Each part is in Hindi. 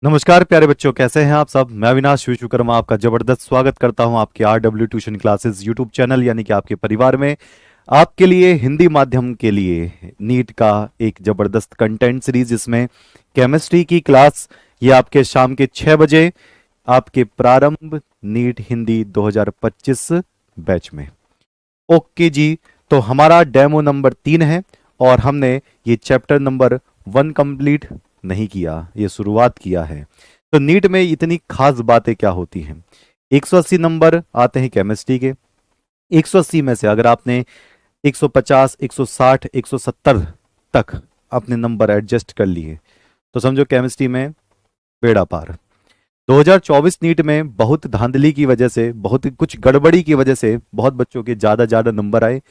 नमस्कार प्यारे बच्चों, कैसे हैं आप सब। मैं अविनाश विश्वकर्मा आपका जबरदस्त स्वागत करता हूं आपके RW tuition classes YouTube channel यानी कि आपके परिवार में। आपके लिए हिंदी माध्यम के लिए नीट का एक जबरदस्त कंटेंट सीरीज, जिसमें केमिस्ट्री की क्लास ये आपके शाम के 6 बजे आपके प्रारंभ नीट हिंदी 2025 बैच में। ओके जी, तो हमारा डेमो नंबर 3 है और हमने ये चैप्टर नंबर 1 कंप्लीट नहीं किया, ये शुरुआत किया है। तो नीट में इतनी खास बातें क्या होती हैं। 180 नंबर आते हैं केमिस्ट्री के। 180 में से अगर आपने 150, 160, 170 तक अपने नंबर एडजस्ट कर लिए तो समझो केमिस्ट्री में बेड़ा पार। 2024 नीट में बहुत धांधली की वजह से, बहुत कुछ गड़बड़ी की वजह से बहुत बच्चों के ज्यादा ज्यादा नंबर आए।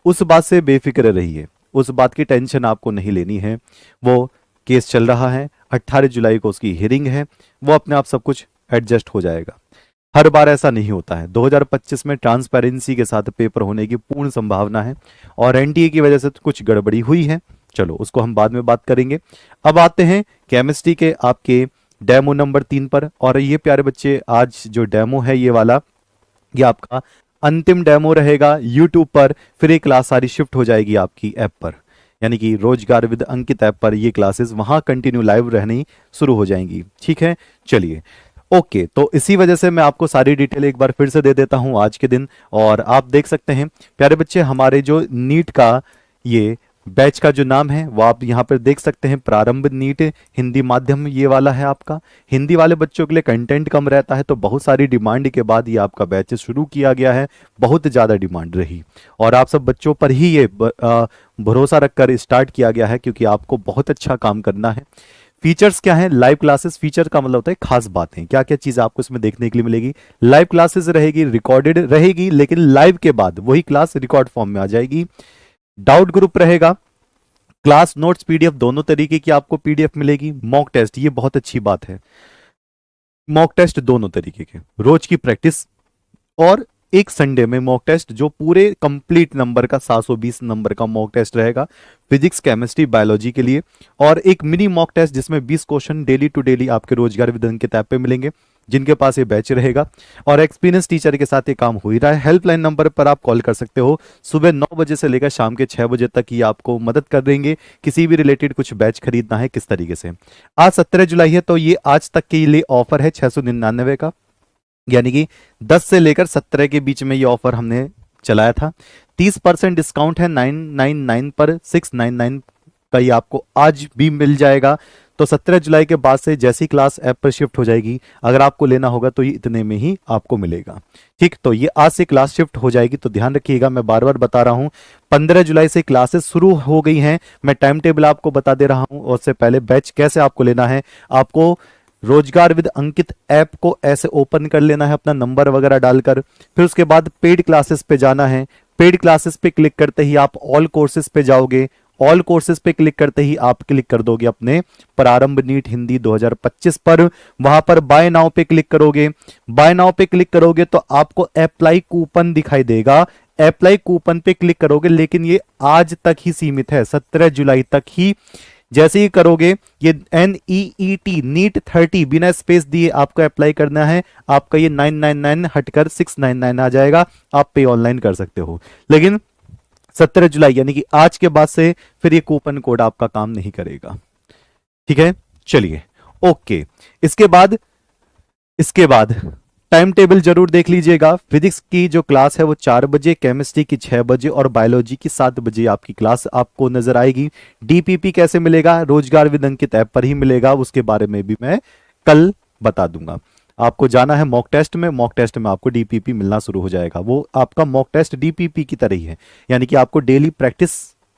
उस बात से बेफिक्र रहिए, उस बात की टेंशन आपको नहीं लेनी है। वो केस चल रहा है, 18 जुलाई को उसकी हियरिंग है, वो अपने आप सब कुछ एडजस्ट हो जाएगा। हर बार ऐसा नहीं होता है। 2025 में ट्रांसपेरेंसी के साथ पेपर होने की पूर्ण संभावना है और एनटीए की वजह से तो कुछ गड़बड़ी हुई है। चलो उसको हम बाद में बात करेंगे। अब आते हैं केमिस्ट्री के आपके डेमो नंबर 3 पर। और ये प्यारे बच्चे, आज जो डेमो है ये वाला, ये आपका अंतिम डेमो रहेगा यूट्यूब पर। फिर ये क्लास सारी शिफ्ट हो जाएगी आपकी ऐप पर, यानी कि रोजगार विद अंकित ऐप पर ये क्लासेस वहां कंटिन्यू लाइव रहनी शुरू हो जाएंगी। ठीक है, चलिए। ओके, तो इसी वजह से मैं आपको सारी डिटेल एक बार फिर से दे देता हूं आज के दिन। और आप देख सकते हैं प्यारे बच्चे, हमारे जो नीट का ये बैच का जो नाम है वो आप यहाँ पर देख सकते हैं, प्रारंभ नीट हिंदी माध्यम ये वाला है आपका। हिंदी वाले बच्चों के लिए कंटेंट कम रहता है, तो बहुत सारी डिमांड के बाद ये आपका बैच शुरू किया गया है। बहुत ज़्यादा डिमांड रही और आप सब बच्चों पर ही ये भरोसा रखकर स्टार्ट किया गया है, क्योंकि आपको बहुत अच्छा काम करना है। फीचर्स क्या है लाइव क्लासेस? फीचर का मतलब होता है खास बातें। क्या क्या चीज़ आपको इसमें देखने के लिए मिलेगी? लाइव क्लासेस रहेगी, रिकॉर्डेड रहेगी, लेकिन लाइव के बाद वही क्लास रिकॉर्ड फॉर्म में आ जाएगी। डाउट ग्रुप रहेगा, क्लास नोट्स पीडीएफ दोनों तरीके की आपको पीडीएफ मिलेगी। मॉक टेस्ट, ये बहुत अच्छी बात है, मॉक टेस्ट दोनों तरीके के, रोज की प्रैक्टिस और एक संडे में मॉक टेस्ट जो पूरे कंप्लीट नंबर का 720 नंबर का मॉक टेस्ट रहेगा फिजिक्स, केमिस्ट्री, बायोलॉजी के लिए। और एक मिनी मॉक टेस्ट जिसमें 20 क्वेश्चन डेली टू डेली आपके रोजगार विद अंकित ऐप पे मिलेंगे, जिनके पास ये बैच रहेगा। और एक्सपीरियंस टीचर के साथ ये काम हो ही रहा है। हेल्पलाइन नंबर पर आप कॉल कर सकते हो। सुबह 9 बजे से लेकर शाम के 6 बजे तक ये आपको मदद कर देंगे किसी भी रिलेटेड कुछ बैच खरीदना है किस तरीके से। आज 17 जुलाई है, तो ये आज तक के लिए ऑफर है 699 का, यानी कि 10 से लेकर 17 के बीच में ये ऑफर हमने चलाया था। 30% डिस्काउंट है 999 पर, 699 का ये आपको आज भी मिल जाएगा। तो 17 जुलाई के बाद से जैसी क्लास ऐप पर शिफ्ट हो जाएगी, अगर आपको लेना होगा तो ये इतने में ही आपको मिलेगा। ठीक, तो ये आज से क्लास शिफ्ट हो जाएगी, तो ध्यान रखिएगा। मैं बार बार बता रहा हूं, 15 जुलाई से क्लासेस शुरू हो गई हैं। मैं टाइम टेबल आपको बता दे रहा हूं, और उससे पहले बैच कैसे आपको लेना है। आपको रोजगार विद अंकित ऐप को ऐसे ओपन कर लेना है अपना नंबर वगैरह डालकर। फिर उसके बाद पेड क्लासेस पे जाना है। पेड क्लासेस पे क्लिक करते ही आप ऑल कोर्सेज पे जाओगे। ऑल कोर्सेज पे क्लिक करते ही आप क्लिक कर दोगे अपने प्रारंभ नीट हिंदी 2025 पर। वहां पर बाय नाउ पे क्लिक करोगे। बाय नाउ पे क्लिक करोगे तो आपको अप्लाई कूपन दिखाई देगा। अप्लाई कूपन पे क्लिक करोगे, लेकिन ये आज तक ही सीमित है, 17 जुलाई तक ही। जैसे ही करोगे, ये NEET नीट 30 बिना स्पेस दिए आपको अप्लाई करना है। आपका ये 999 हटकर 699 आ जाएगा। आप पे ऑनलाइन कर सकते हो, लेकिन 17 जुलाई यानी कि आज के बाद से फिर ये कूपन कोड आपका काम नहीं करेगा। ठीक है, चलिए। ओके, इसके बाद टाइम टेबल जरूर देख लीजिएगा। फिजिक्स की जो क्लास है वो 4 बजे, केमिस्ट्री की 6 बजे और बायोलॉजी की 7 बजे आपकी क्लास आपको नजर आएगी। डीपीपी कैसे मिलेगा? रोजगार विद अंकित ऐप पर ही मिलेगा, उसके बारे में भी मैं कल बता दूंगा। आपको जाना है मॉक टेस्ट में, मॉक टेस्ट में आपको डीपीपी मिलना शुरू हो जाएगा। वो आपका मॉक टेस्ट डीपीपी की तरह ही है, यानी कि आपको डेली प्रैक्टिस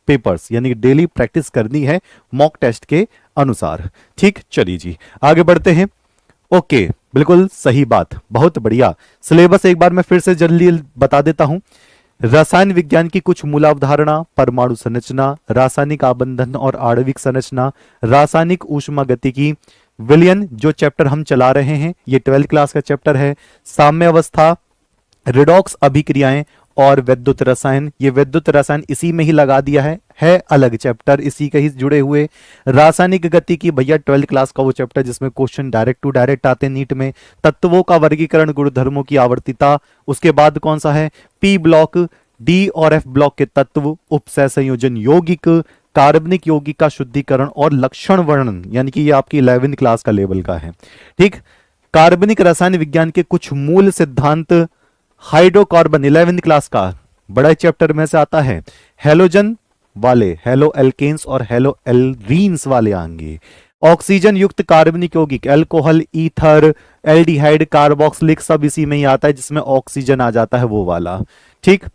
पेपर्स, यानी कि डेली प्रैक्टिस करनी है मॉक टेस्ट के अनुसार। ठीक, चलिए जी आगे बढ़ते हैं। ओके, बिल्कुल सही बात, बहुत बढ़िया। सिलेबस एक बार मैं फिर से जल्दी बता देता हूं। रसायन विज्ञान की कुछ मूल अवधारणा, परमाणु संरचना, रासायनिक आबंधन और आणविक संरचना, रासायनिक ऊष्मागतिकी, विलयन जो चैप्टर हम चला रहे हैं ये 12th क्लास का चैप्टर है, साम्य अवस्था, रिडॉक्स अभिक्रियाएं और विद्युत रसायन, ये विद्युत रसायन इसी में ही लगा दिया है अलग चैप्टर, इसी के ही जुड़े हुए। रासायनिक गति की भैया 12th क्लास का वो चैप्टर जिसमें क्वेश्चन डायरेक्ट टू डायरेक्ट आते हैं नीट में। तत्वों का वर्गीकरण, गुणधर्मों की आवर्तिता। उसके बाद कौन सा है, पी ब्लॉक, डी और एफ ब्लॉक के तत्व, उपसय संयोजन यौगिक, कार्बनिक यौगिक का शुद्धिकरण और लक्षण वर्णन, यानी कि ये आपकी 11th क्लास का लेवल का है। ठीक, कार्बनिक रसायन विज्ञान के कुछ मूल सिद्धांत, हाइड्रोकार्बन 11th क्लास का बड़ा चैप्टर में से आता है। हेलोजन वाले, हेलो एल्केन्स और हेलो एल्रीन्स वाले आएंगे। ऑक्सीजन युक्त कार्बनिक यौगिक, अल्कोहल, ईथर, एल्डिहाइड, कार्बोक्सिलिक, सब इसी में ही आता है जिसमें ऑक्सीजन आ जाता है वो वाला। ठीक,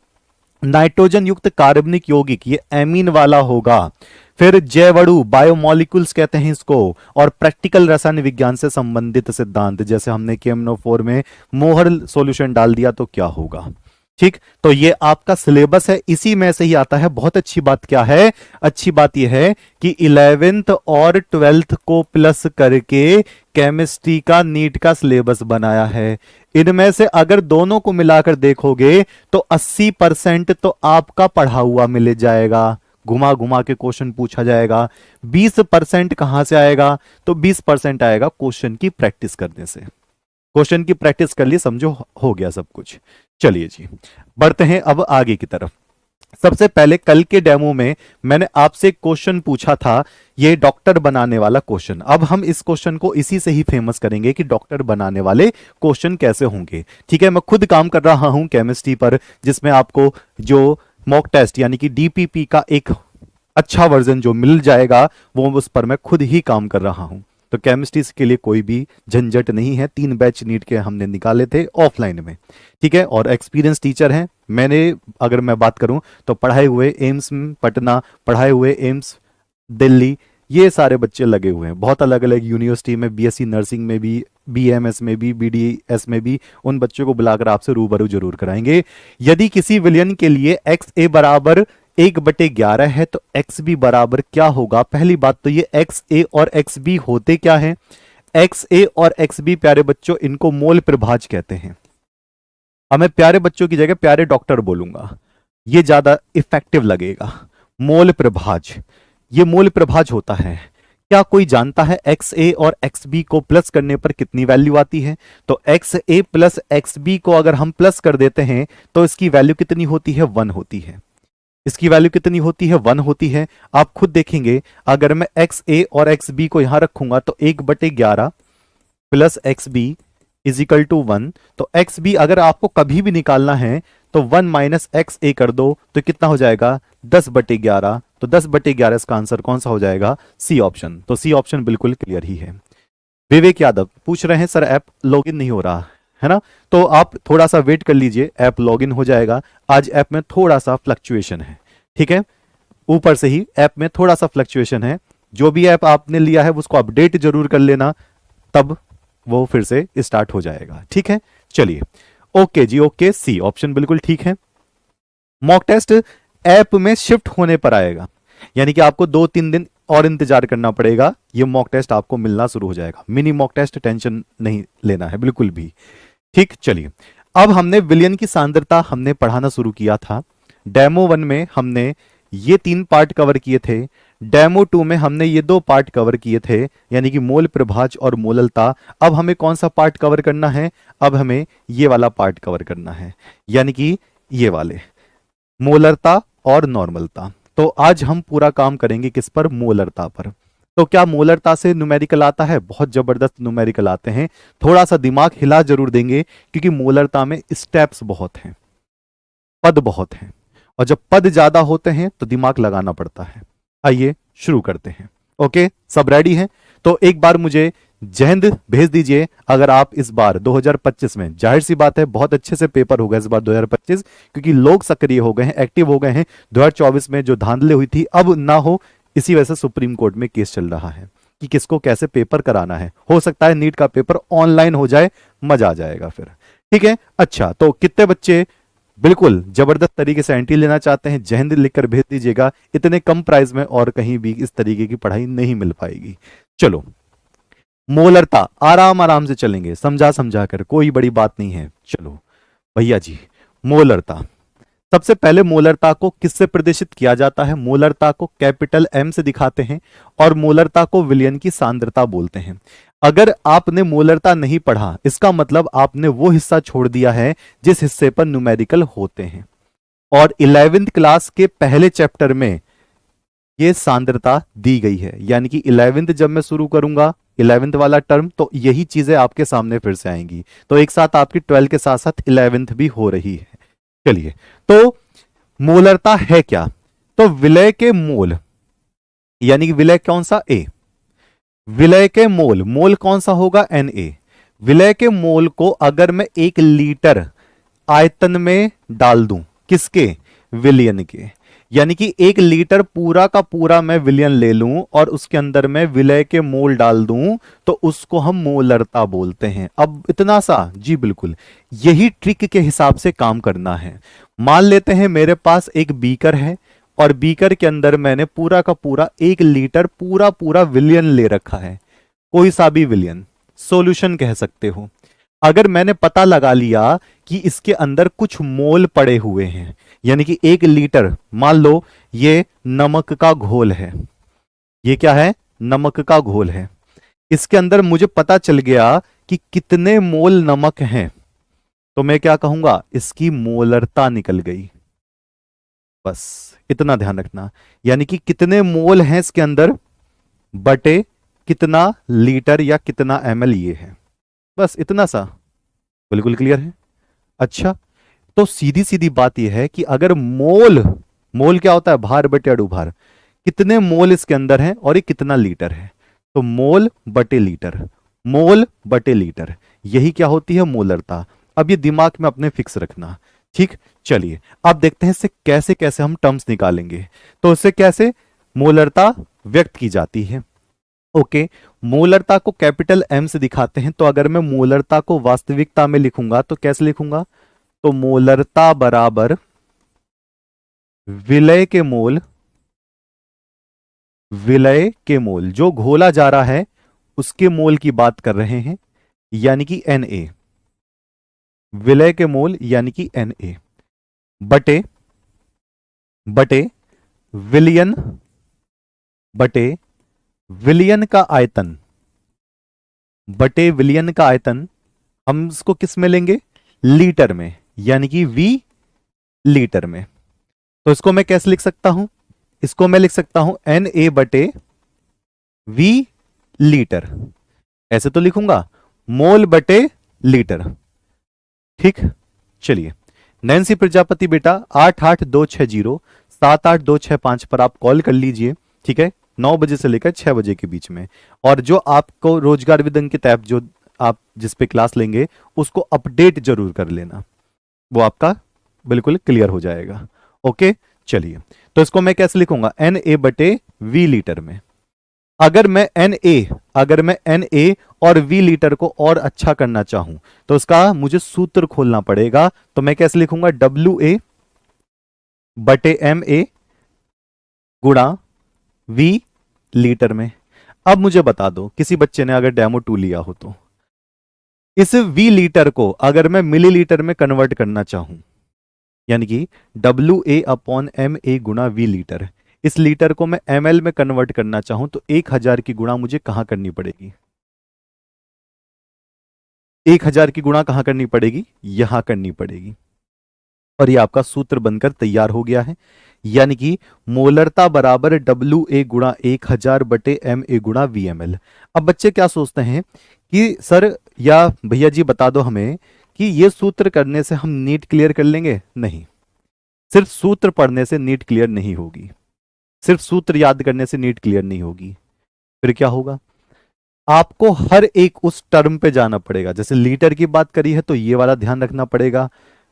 नाइट्रोजन युक्त कार्बनिक यौगिक, ये एमीन वाला होगा। फिर जैवअणु, बायोमोलिक्यूल्स कहते हैं इसको, और प्रैक्टिकल रसायन विज्ञान से संबंधित सिद्धांत, जैसे हमने KMNO4 में मोहर सॉल्यूशन डाल दिया तो क्या होगा। ठीक, तो ये आपका सिलेबस है, इसी में से ही आता है। बहुत अच्छी बात क्या है, अच्छी बात यह है कि 11th और 12th को प्लस करके केमिस्ट्री का नीट का सिलेबस बनाया है। इनमें से अगर दोनों को मिलाकर देखोगे तो 80% तो आपका पढ़ा हुआ मिल जाएगा, घुमा घुमा के क्वेश्चन पूछा जाएगा। 20% कहां से आएगा, तो 20% आएगा क्वेश्चन की प्रैक्टिस करने से। क्वेश्चन की प्रैक्टिस कर ली, समझो हो गया सब कुछ। चलिए जी, बढ़ते हैं अब आगे की तरफ। सबसे पहले कल के डेमो में मैंने आपसे क्वेश्चन पूछा था, ये डॉक्टर बनाने वाला क्वेश्चन। अब हम इस क्वेश्चन को इसी से ही फेमस करेंगे कि डॉक्टर बनाने वाले क्वेश्चन कैसे होंगे। ठीक है, मैं खुद काम कर रहा हूं केमिस्ट्री पर, जिसमें आपको जो मॉक टेस्ट यानी कि DPP का एक अच्छा वर्जन जो मिल जाएगा, वो उस पर मैं खुद ही काम कर रहा हूं। तो केमिस्ट्री के लिए कोई भी झंझट नहीं है। 3 बैच नीट के हमने निकाले थे ऑफलाइन में। ठीक है, और एक्सपीरियंस टीचर हैं मैंने। अगर मैं बात करूं तो पढ़ाए हुए एम्स पटना, पढ़ाए हुए एम्स दिल्ली, ये सारे बच्चे लगे हुए हैं। बहुत अलग अलग यूनिवर्सिटी में, BSc नर्सिंग में भी, BMS में भी, BDS में भी, उन बच्चों को बुलाकर आपसे रूबरू जरूर कराएंगे। यदि किसी विलयन के लिए XA बराबर 1/11 है तो XB बराबर क्या होगा। पहली बात तो ये XA और XB होते क्या है। XA और XB प्यारे बच्चों, इनको मोल प्रभाज कहते हैं। अब मैं प्यारे बच्चों की जगह प्यारे डॉक्टर बोलूंगा, ये ज्यादा इफेक्टिव लगेगा। मोल प्रभाज, ये मोल प्रभाज होता है। क्या कोई जानता है XA और XB को प्लस करने पर कितनी वैल्यू आती है। तो XA प्लस XB को अगर हम प्लस कर देते हैं तो इसकी वैल्यू कितनी होती है, 1 होती है। इसकी वैल्यू कितनी होती है, 1 होती है। आप खुद देखेंगे, अगर मैं XA और XB को यहां रखूंगा तो 1/11 plus XB is equal to 1। तो XB अगर आपको कभी भी निकालना है तो 1 माइनस XA कर दो तो कितना हो जाएगा, 10/11। तो 10/11 इसका आंसर कौन सा हो जाएगा, C ऑप्शन। तो C ऑप्शन बिल्कुल क्लियर ही है। विवेक यादव पूछ रहे हैं सर ऐप लॉगिन नहीं हो रहा है ना, तो आप थोड़ा सा वेट कर लीजिए, ऐप लॉगिन हो जाएगा। आज ऐप में थोड़ा सा फ्लक्चुएशन है। ठीक है, ऊपर से ही ऐप में थोड़ा सा फ्लक्चुएशन है। जो भी ऐप आपने लिया है उसको अपडेट जरूर कर लेना, तब वो फिर से स्टार्ट हो जाएगा। ठीक है, चलिए ओके जी, ओके, C ऑप्शन बिल्कुल ठीक है। मॉक टेस्ट ऐप में शिफ्ट होने पर आएगा, यानी कि आपको 2-3 दिन और इंतजार करना पड़ेगा, ये मॉक टेस्ट आपको मिलना शुरू हो जाएगा। मिनी मॉक टेस्ट टेंशन नहीं लेना है बिल्कुल भी। ठीक, चलिए अब हमने विलयन की सांद्रता हमने पढ़ाना शुरू किया था। डेमो 1 में हमने ये 3 पार्ट कवर किए थे। डेमो 2 में हमने ये 2 पार्ट कवर किए थे, यानी कि मोल प्रभाज और मोललता। अब हमें कौन सा पार्ट कवर करना है, अब हमें ये वाला पार्ट कवर करना है, यानी कि ये वाले मोलरता और नॉर्मलता। तो आज हम पूरा काम करेंगे किस पर, मोलरता पर। तो क्या मोलरता से न्यूमेरिकल आता है, बहुत जबरदस्त न्यूमेरिकल आते हैं। थोड़ा सा दिमाग हिला जरूर देंगे क्योंकि मोलरता में स्टेप्स बहुत हैं, पद बहुत हैं, और जब पद ज्यादा होते हैं तो दिमाग लगाना पड़ता है। आइए शुरू करते हैं। ओके, सब रेडी हैं? तो एक बार मुझे जय हिंद भेज दीजिए अगर आप इस बार 2025 में, जाहिर सी बात है बहुत अच्छे से पेपर होगा इस बार 2025, क्योंकि लोग सक्रिय हो गए हैं, एक्टिव हो गए हैं। 2024 में जो धांधली हुई थी अब ना हो, इसी वजह से सुप्रीम कोर्ट में केस चल रहा है कि किसको कैसे पेपर कराना है। हो सकता है नीट का पेपर ऑनलाइन हो जाए, मजा आ जाएगा फिर। ठीक है, अच्छा तो कितने बच्चे बिल्कुल जबरदस्त तरीके से एंट्री लेना चाहते हैं, जय हिंद लिखकर भेज दीजिएगा। इतने कम प्राइस में और कहीं भी इस तरीके की पढ़ाई नहीं मिल पाएगी। चलो, मोलरता आराम आराम से चलेंगे, समझा समझा कर, कोई बड़ी बात नहीं है। चलो भैया जी, मोलरता सबसे पहले मोलरता को किससे प्रदर्शित किया जाता है? मोलरता को कैपिटल एम से दिखाते हैं और मोलरता को विलयन की सांद्रता बोलते हैं। अगर आपने मोलरता नहीं पढ़ा, इसका मतलब आपने वो हिस्सा छोड़ दिया है जिस हिस्से पर न्यूमेरिकल होते हैं। और 11th क्लास के पहले चैप्टर में ये सांद्रता दी गई है, यानी कि 11th जब मैं शुरू करूंगा 11th वाला टर्म, तो यही चीजें आपके सामने फिर से आएंगी। तो एक साथ आपकी 12 के साथ साथ 11th भी हो रही है। चलिए, तो मोलरता है क्या? तो विलय के मोल, यानी कि विलय कौन सा? ए। विलय के मोल, मोल कौन सा होगा? Na। विलय के मोल को अगर मैं 1 लीटर आयतन में डाल दूं, किसके? विलयन के। यानी कि 1 लीटर पूरा का पूरा मैं विलयन ले लूं और उसके अंदर मैं विलय के मोल डाल दूं, तो उसको हम मोलरता बोलते हैं। अब इतना सा? जी बिल्कुल, यही ट्रिक के हिसाब से काम करना है। मान लेते हैं मेरे पास एक बीकर है और बीकर के अंदर मैंने पूरा का पूरा 1 लीटर पूरा पूरा विलयन ले रखा है, कोई सा भी विलयन, सॉल्यूशन कह सकते हो। अगर मैंने पता लगा लिया कि इसके अंदर कुछ मोल पड़े हुए हैं, यानी कि 1 लीटर, मान लो ये नमक का घोल है, ये क्या है? नमक का घोल है। इसके अंदर मुझे पता चल गया कि कितने मोल नमक हैं, तो मैं क्या कहूंगा? इसकी मोलरता निकल गई। बस इतना ध्यान रखना, यानी कि कितने मोल हैं इसके अंदर बटे कितना लीटर या कितना ml ये है, बस इतना सा। बिल्कुल क्लियर है? अच्छा, तो सीधी सीधी बात यह है कि अगर मोल, मोल क्या होता है? भार बटे अणुभार। कितने मोल इसके अंदर हैं और ये कितना लीटर है, तो मोल बटे लीटर, मोल बटे लीटर, यही क्या होती है? मोलरता। अब ये दिमाग में अपने फिक्स रखना, ठीक? चलिए अब देखते हैं इससे कैसे कैसे हम टर्म्स निकालेंगे। तो इससे कैसे मोलरता व्यक्त की जाती है? ओके, मोलरता को कैपिटल एम से दिखाते हैं। तो अगर मैं मोलरता को वास्तविकता में लिखूंगा तो कैसे लिखूंगा? तो मोलरता बराबर विलय के मोल, विलय के मोल, जो घोला जा रहा है उसके मोल की बात कर रहे हैं, यानी कि Na। विलय के मोल यानी कि Na बटे बटे विलयन, बटे विलयन का आयतन, बटे विलयन का आयतन। हम इसको किस में लेंगे? लीटर में, यानी कि V लीटर में। तो इसको मैं कैसे लिख सकता हूं? इसको मैं लिख सकता हूं Na बटे V लीटर, ऐसे तो लिखूंगा, मोल बटे लीटर, ठीक? चलिए, नैन्सी प्रजापति बेटा 8826078265 पर आप कॉल कर लीजिए, ठीक है? 9 बजे से लेकर 6 बजे के बीच में। और जो आपको रोजगार विदंग की ऐप जो आप जिस पे क्लास लेंगे उसको अपडेट जरूर कर लेना, वो आपका बिल्कुल क्लियर हो जाएगा। ओके, चलिए, तो इसको मैं कैसे लिखूंगा? Na बटे V लीटर में। अगर मैं Na और V लीटर को और अच्छा करना चाहूं तो उसका मुझे सूत्र खोलना पड़ेगा। तो मैं कैसे लिखूंगा? WA बटे MA गुणा V लीटर में। अब मुझे बता दो, किसी बच्चे ने अगर डेमो 2 लिया हो तो इस V लीटर को अगर मैं मिलीलीटर में कन्वर्ट करना चाहूं, यानी कि WA अपॉन MA गुणा V लीटर, इस लीटर को मैं ml में कन्वर्ट करना चाहूं तो 1000 की गुणा मुझे कहां करनी पड़ेगी? 1000 की गुणा कहां करनी पड़ेगी? यहां करनी पड़ेगी। और ये आपका सूत्र बनकर तैयार हो गया है, यानी कि मोलरता बराबर WA गुणा 1000 बटे MA गुणा VML। अब बच्चे क्या सोचते हैं कि सर या भैया जी बता दो हमें कि ये सूत्र करने से हम नीट क्लियर कर लेंगे? नहीं, सिर्फ सूत्र पढ़ने से नीट क्लियर नहीं होगी, सिर्फ सूत्र याद करने से नीट क्लियर नहीं होगी। फिर क्या होगा? आपको हर एक उस टर्म पे जाना पड़ेगा। जैसे लीटर की बात करी है तो ये वाला ध्यान रखना पड़ेगा,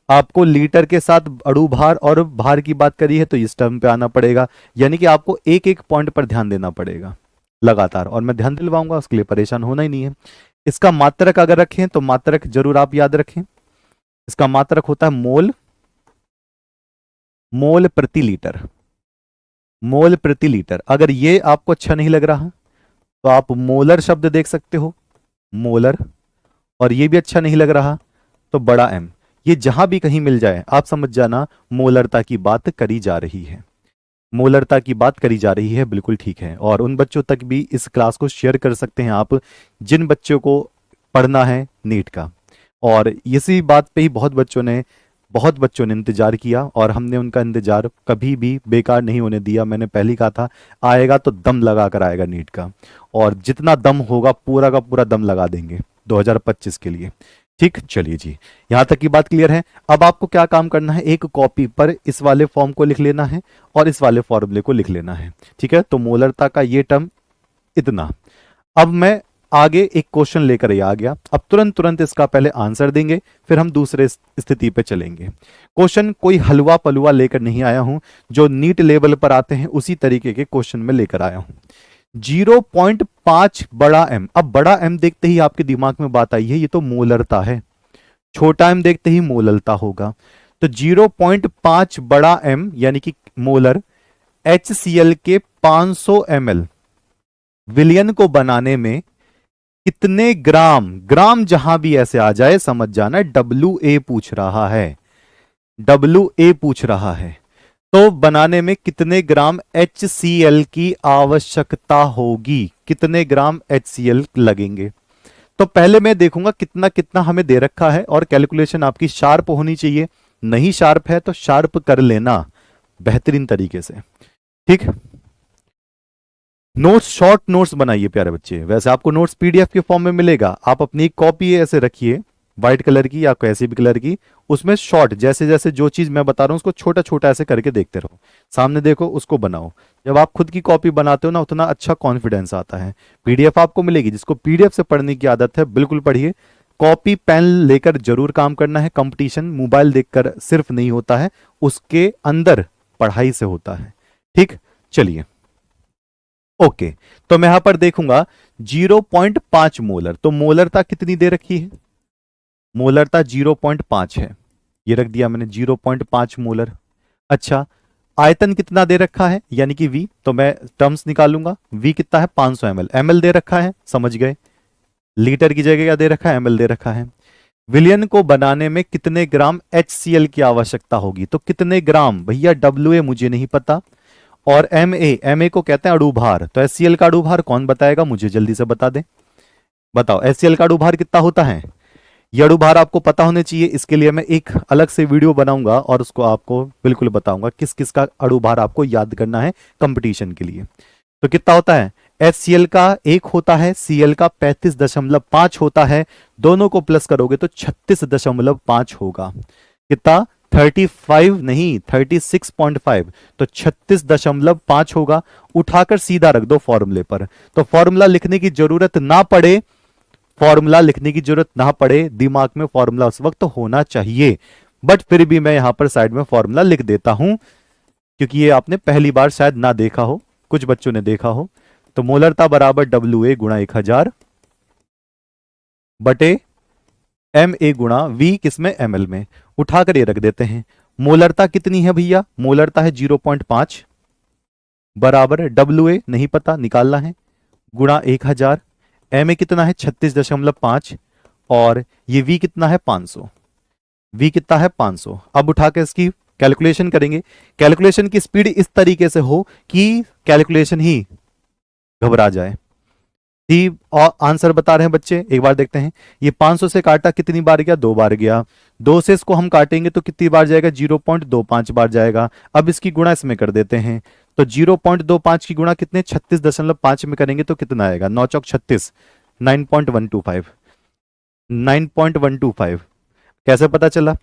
आपको लीटर के साथ अणुभार और भार की बात करी है तो इस टर्म पे आना पड़ेगा। यानी कि आपको एक एक पॉइंट पर ध्यान देना पड़ेगा लगातार, और मैं ध्यान दिलवाऊंगा, उसके लिए परेशान होना ही नहीं है। इसका मात्रक अगर रखें तो मात्रक जरूर आप याद रखें, इसका मात्रक होता है मोल, मोल प्रति लीटर, मोल प्रति लीटर। अगर ये आपको अच्छा नहीं लग रहा तो आप मोलर शब्द देख सकते हो, मोलर। और ये भी अच्छा नहीं लग रहा तो बड़ा M, ये जहां भी कहीं मिल जाए आप समझ जाना मोलरता की बात करी जा रही है, मोलरता की बात करी जा रही है, बिल्कुल ठीक है। और उन बच्चों तक भी इस क्लास को शेयर कर सकते हैं आप जिन बच्चों को पढ़ना है नीट का। और इसी बात पे ही बहुत बच्चों ने इंतजार किया और हमने उनका इंतजार कभी भी बेकार नहीं होने दिया। मैंने पहले ही कहा था आएगा तो दम लगा कर आएगा नीट का, और जितना दम होगा पूरा का पूरा दम लगा देंगे 2025 के लिए। ठीक, चलिए जी, यहां तक की बात क्लियर है। अब आपको क्या काम करना है, एक कॉपी पर इस वाले फॉर्म को लिख लेना है और इस वाले फॉर्मूले को लिख लेना है। ठीक है, तो मोलरता का ये टर्म इतना। अब मैं आगे एक क्वेश्चन लेकर ही आ गया, अब तुरंत तुरंत इसका पहले आंसर देंगे, फिर हम दूसरे स्थिति पे चलेंगे। क्वेश्चन कोई हलवा पलवा लेकर नहीं आया हूं, जो नीट लेवल पर आते हैं उसी तरीके के क्वेश्चन में लेकर आया हूं। 0.5 बड़ा एम, अब बड़ा एम देखते ही आपके दिमाग में बात आई है ये तो मोलरता है, छोटा एम देखते ही मोलरता होगा। तो 0.5 बड़ा एम यानी कि मोलर HCl के 500 ml विलियन को बनाने में कितने ग्राम, ग्राम जहां भी ऐसे आ जाए समझ जाना WA पूछ रहा है, WA पूछ रहा है। तो बनाने में कितने ग्राम HCl की आवश्यकता होगी, कितने ग्राम HCl लगेंगे। तो पहले मैं देखूंगा कितना कितना हमें दे रखा है, और कैलकुलेशन आपकी शार्प होनी चाहिए, नहीं शार्प है तो शार्प कर लेना बेहतरीन तरीके से। ठीक, नोट्स, शॉर्ट नोट्स बनाइए प्यारे बच्चे। वैसे आपको नोट्स PDF के फॉर्म में मिलेगा, आप अपनी एक कॉपी ऐसे रखिए व्हाइट कलर की या कैसी भी कलर की, उसमें शॉर्ट जैसे जैसे जो चीज मैं बता रहा हूं उसको छोटा छोटा ऐसे करके देखते रहो, सामने देखो उसको बनाओ। जब आप खुद की कॉपी बनाते हो ना उतना अच्छा कॉन्फिडेंस आता है। PDF आपको मिलेगी, जिसको PDF से पढ़ने की आदत है बिल्कुल पढ़िए, कॉपी पेन लेकर जरूर काम करना है। कंपटीशन मोबाइल देखकर सिर्फ नहीं होता है, उसके अंदर पढ़ाई से होता है। ठीक, चलिए ओके, तो मैं यहां पर देखूंगा 0.5 मोलर, तो मोलरता कितनी दे रखी है, मोलरता 0.5 है, ये रख दिया मैंने 0.5 मोलर। अच्छा, आयतन कितना दे रखा है यानी कि V, तो मैं टर्म्स निकालूंगा, V कितना है 500 ml, ml दे रखा है समझ गए, लीटर की जगह क्या दे रखा है ml दे रखा है। विलियन को बनाने में कितने ग्राम HCl की आवश्यकता होगी, तो कितने ग्राम भैया WA मुझे नहीं पता, और MA को कहते हैं अणुभार, तो HCl का अणुभार कौन बताएगा मुझे जल्दी से बता दे, बताओ HCl का अणुभार कितना होता है। ये अणुभार आपको पता होने चाहिए, इसके लिए मैं एक अलग से वीडियो बनाऊंगा और उसको आपको बिल्कुल बताऊंगा किस किस का अणुभार आपको याद करना है कंपटीशन के लिए। तो कितना होता है, HCl का 1 होता है, Cl का 35.5 होता है, दोनों को प्लस करोगे तो 36.5 होगा। कितना, 35 नहीं 36.5, तो 36.5 होगा। उठाकर सीधा रख दो फॉर्मूले पर, तो फॉर्मूला लिखने की जरूरत ना पड़े, फॉर्मूला लिखने की जरूरत ना पड़े, दिमाग में फॉर्मूला उस वक्त होना चाहिए, बट फिर भी मैं यहां पर साइड में फॉर्मूला लिख देता हूं क्योंकि ये आपने पहली बार शायद ना देखा हो, कुछ बच्चों ने देखा हो। तो मोलरता बराबर WA गुणा 1000 बटे MA गुणा V किसमें, ML में, उठाकर ये रख देते हैं। मोलरता कितनी है भैया, मोलरता है 0.5 बराबर WA नहीं पता निकालना है गुणा 1000, MA कितना है 36.5, और ये V कितना है 500, V कितना है 500। अब उठाकर इसकी कैलकुलेशन करेंगे, कैलकुलेशन की स्पीड इस तरीके से हो कि कैलकुलेशन ही घबरा जाए। सी और आंसर बता रहे हैं बच्चे, एक बार देखते हैं। ये 500 से काटा कितनी बार गया, 2 बार गया, 2 से इसको हम काटेंगे तो कितनी बार जाएगा, 0.25 बार जाएगा। अब इसकी गुणा इसमें कर देते हैं, तो 0.25 की गुणा कितने 36.5 में करेंगे तो कितना आएगा, 9 चौक 36, 9.125, 9.125। कैसे पता चला,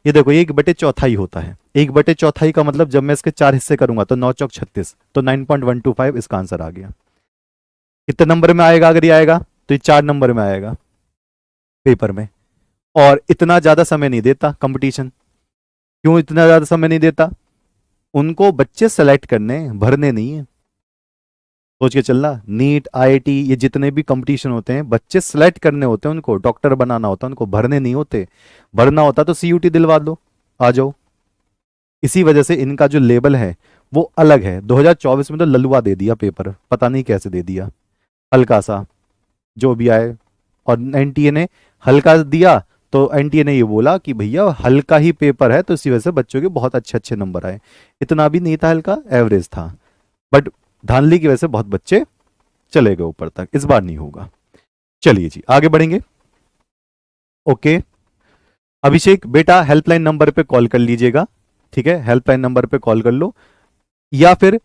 ये देखो 1/4 होता है, 1/4 का मतलब जब मैं इसके 4 हिस्से करूंगा तो 9 चौक 36, तो 9.125 इसका आंसर आ गया। कितने नंबर में आएगा, अगर ये आएगा तो ये 4 नंबर में आएगा पेपर में। और इतना ज्यादा समय नहीं देता कंपटीशन, क्यों इतना ज्यादा समय नहीं देता, उनको बच्चे सेलेक्ट करने, भरने नहीं है। सोच के चलना, नीट IIT ये जितने भी कंपटीशन होते हैं बच्चे सेलेक्ट करने होते हैं, उनको डॉक्टर बनाना होता है, उनको भरने नहीं होते। भरना होता तो CUT दिलवा दो, आ जाओ। इसी वजह से इनका जो लेवल है वो अलग है। 2024 में तो ललुआ दे दिया पेपर, पता नहीं कैसे दे दिया, हल्का सा जो भी आए, और NTA ने हल्का दिया तो एनटीए ने ये बोला कि भैया हल्का ही पेपर है, तो इसी वजह से बच्चों के बहुत अच्छे अच्छे नंबर आए। इतना भी नहीं था हल्का, एवरेज था, बट धांधली की वजह से बहुत बच्चे चले गए ऊपर तक। इस बार नहीं होगा। चलिए जी आगे बढ़ेंगे। ओके, अभिषेक बेटा हेल्पलाइन नंबर पे कॉल कर लीजिएगा, ठीक है, हेल्पलाइन नंबर पे कॉल कर लो, या फिर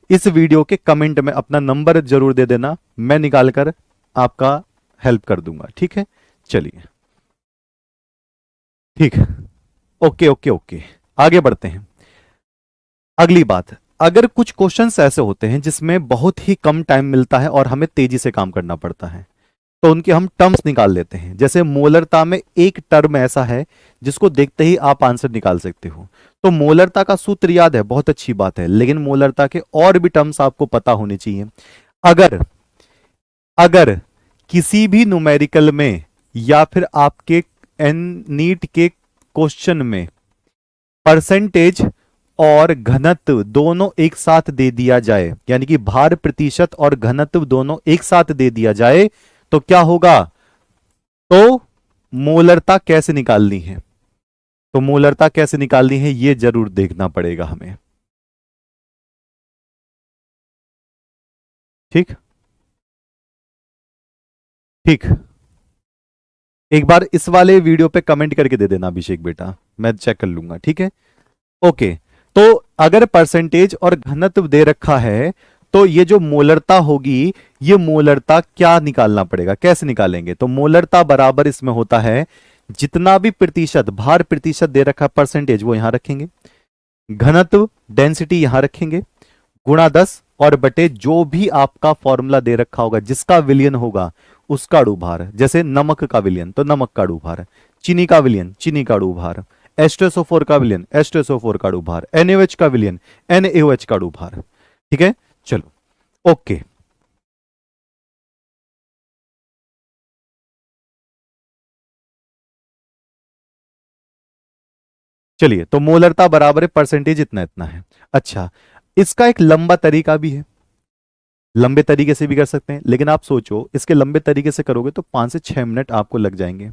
इस वीडियो के कमेंट में अपना नंबर जरूर दे देना, मैं निकाल कर आपका हेल्प कर दूंगा, ठीक है। चलिए ठीक है, ओके ओके ओके, आगे बढ़ते हैं। अगली बात, अगर कुछ क्वेश्चंस ऐसे होते हैं जिसमें बहुत ही कम टाइम मिलता है और हमें तेजी से काम करना पड़ता है, तो उनके हम टर्म्स निकाल लेते हैं। जैसे मोलरता में एक टर्म ऐसा है जिसको देखते ही आप आंसर निकाल सकते हो। तो मोलरता का सूत्र याद है, बहुत अच्छी बात है, लेकिन मोलरता के और भी टर्म्स आपको पता होने चाहिए। अगर अगर किसी भी न्यूमेरिकल में या फिर आपके नीट के क्वेश्चन में परसेंटेज और घनत्व दोनों एक साथ दे दिया जाए, यानी कि भार प्रतिशत और घनत्व दोनों एक साथ दे दिया जाए, तो क्या होगा? तो मोलरता कैसे निकालनी है, तो मोलरता कैसे निकालनी है यह जरूर देखना पड़ेगा हमें, ठीक ठीक। एक बार इस वाले वीडियो पे कमेंट करके दे देना अभिषेक बेटा, मैं चेक कर लूंगा, ठीक है। ओके, तो अगर परसेंटेज और घनत्व दे रखा है, तो ये जो मोलरता होगी, ये मोलरता क्या निकालना पड़ेगा, कैसे निकालेंगे? तो मोलरता बराबर इसमें होता है, जितना भी प्रतिशत भार प्रतिशत दे रखा परसेंटेज वो यहां रखेंगे, घनत्व डेंसिटी यहां रखेंगे, गुणा 10 और बटे जो भी आपका फॉर्मूला दे रखा होगा, जिसका विलियन होगा उसका अणु भार। जैसे नमक का विलियन तो नमक का अणु भार, चीनी का विलियन चीनी का अणु भार, H2SO4 का विलियन H2SO4 का अणु भार, NaOH का विलियन NaOH का अणु भार, ठीक है। चलो ओके, चलिए तो मोलरता बराबर है परसेंटेज इतना इतना है। अच्छा, इसका एक लंबा तरीका भी है, लंबे तरीके से भी कर सकते हैं, लेकिन आप सोचो इसके लंबे तरीके से करोगे तो 5 से 6 मिनट आपको लग जाएंगे।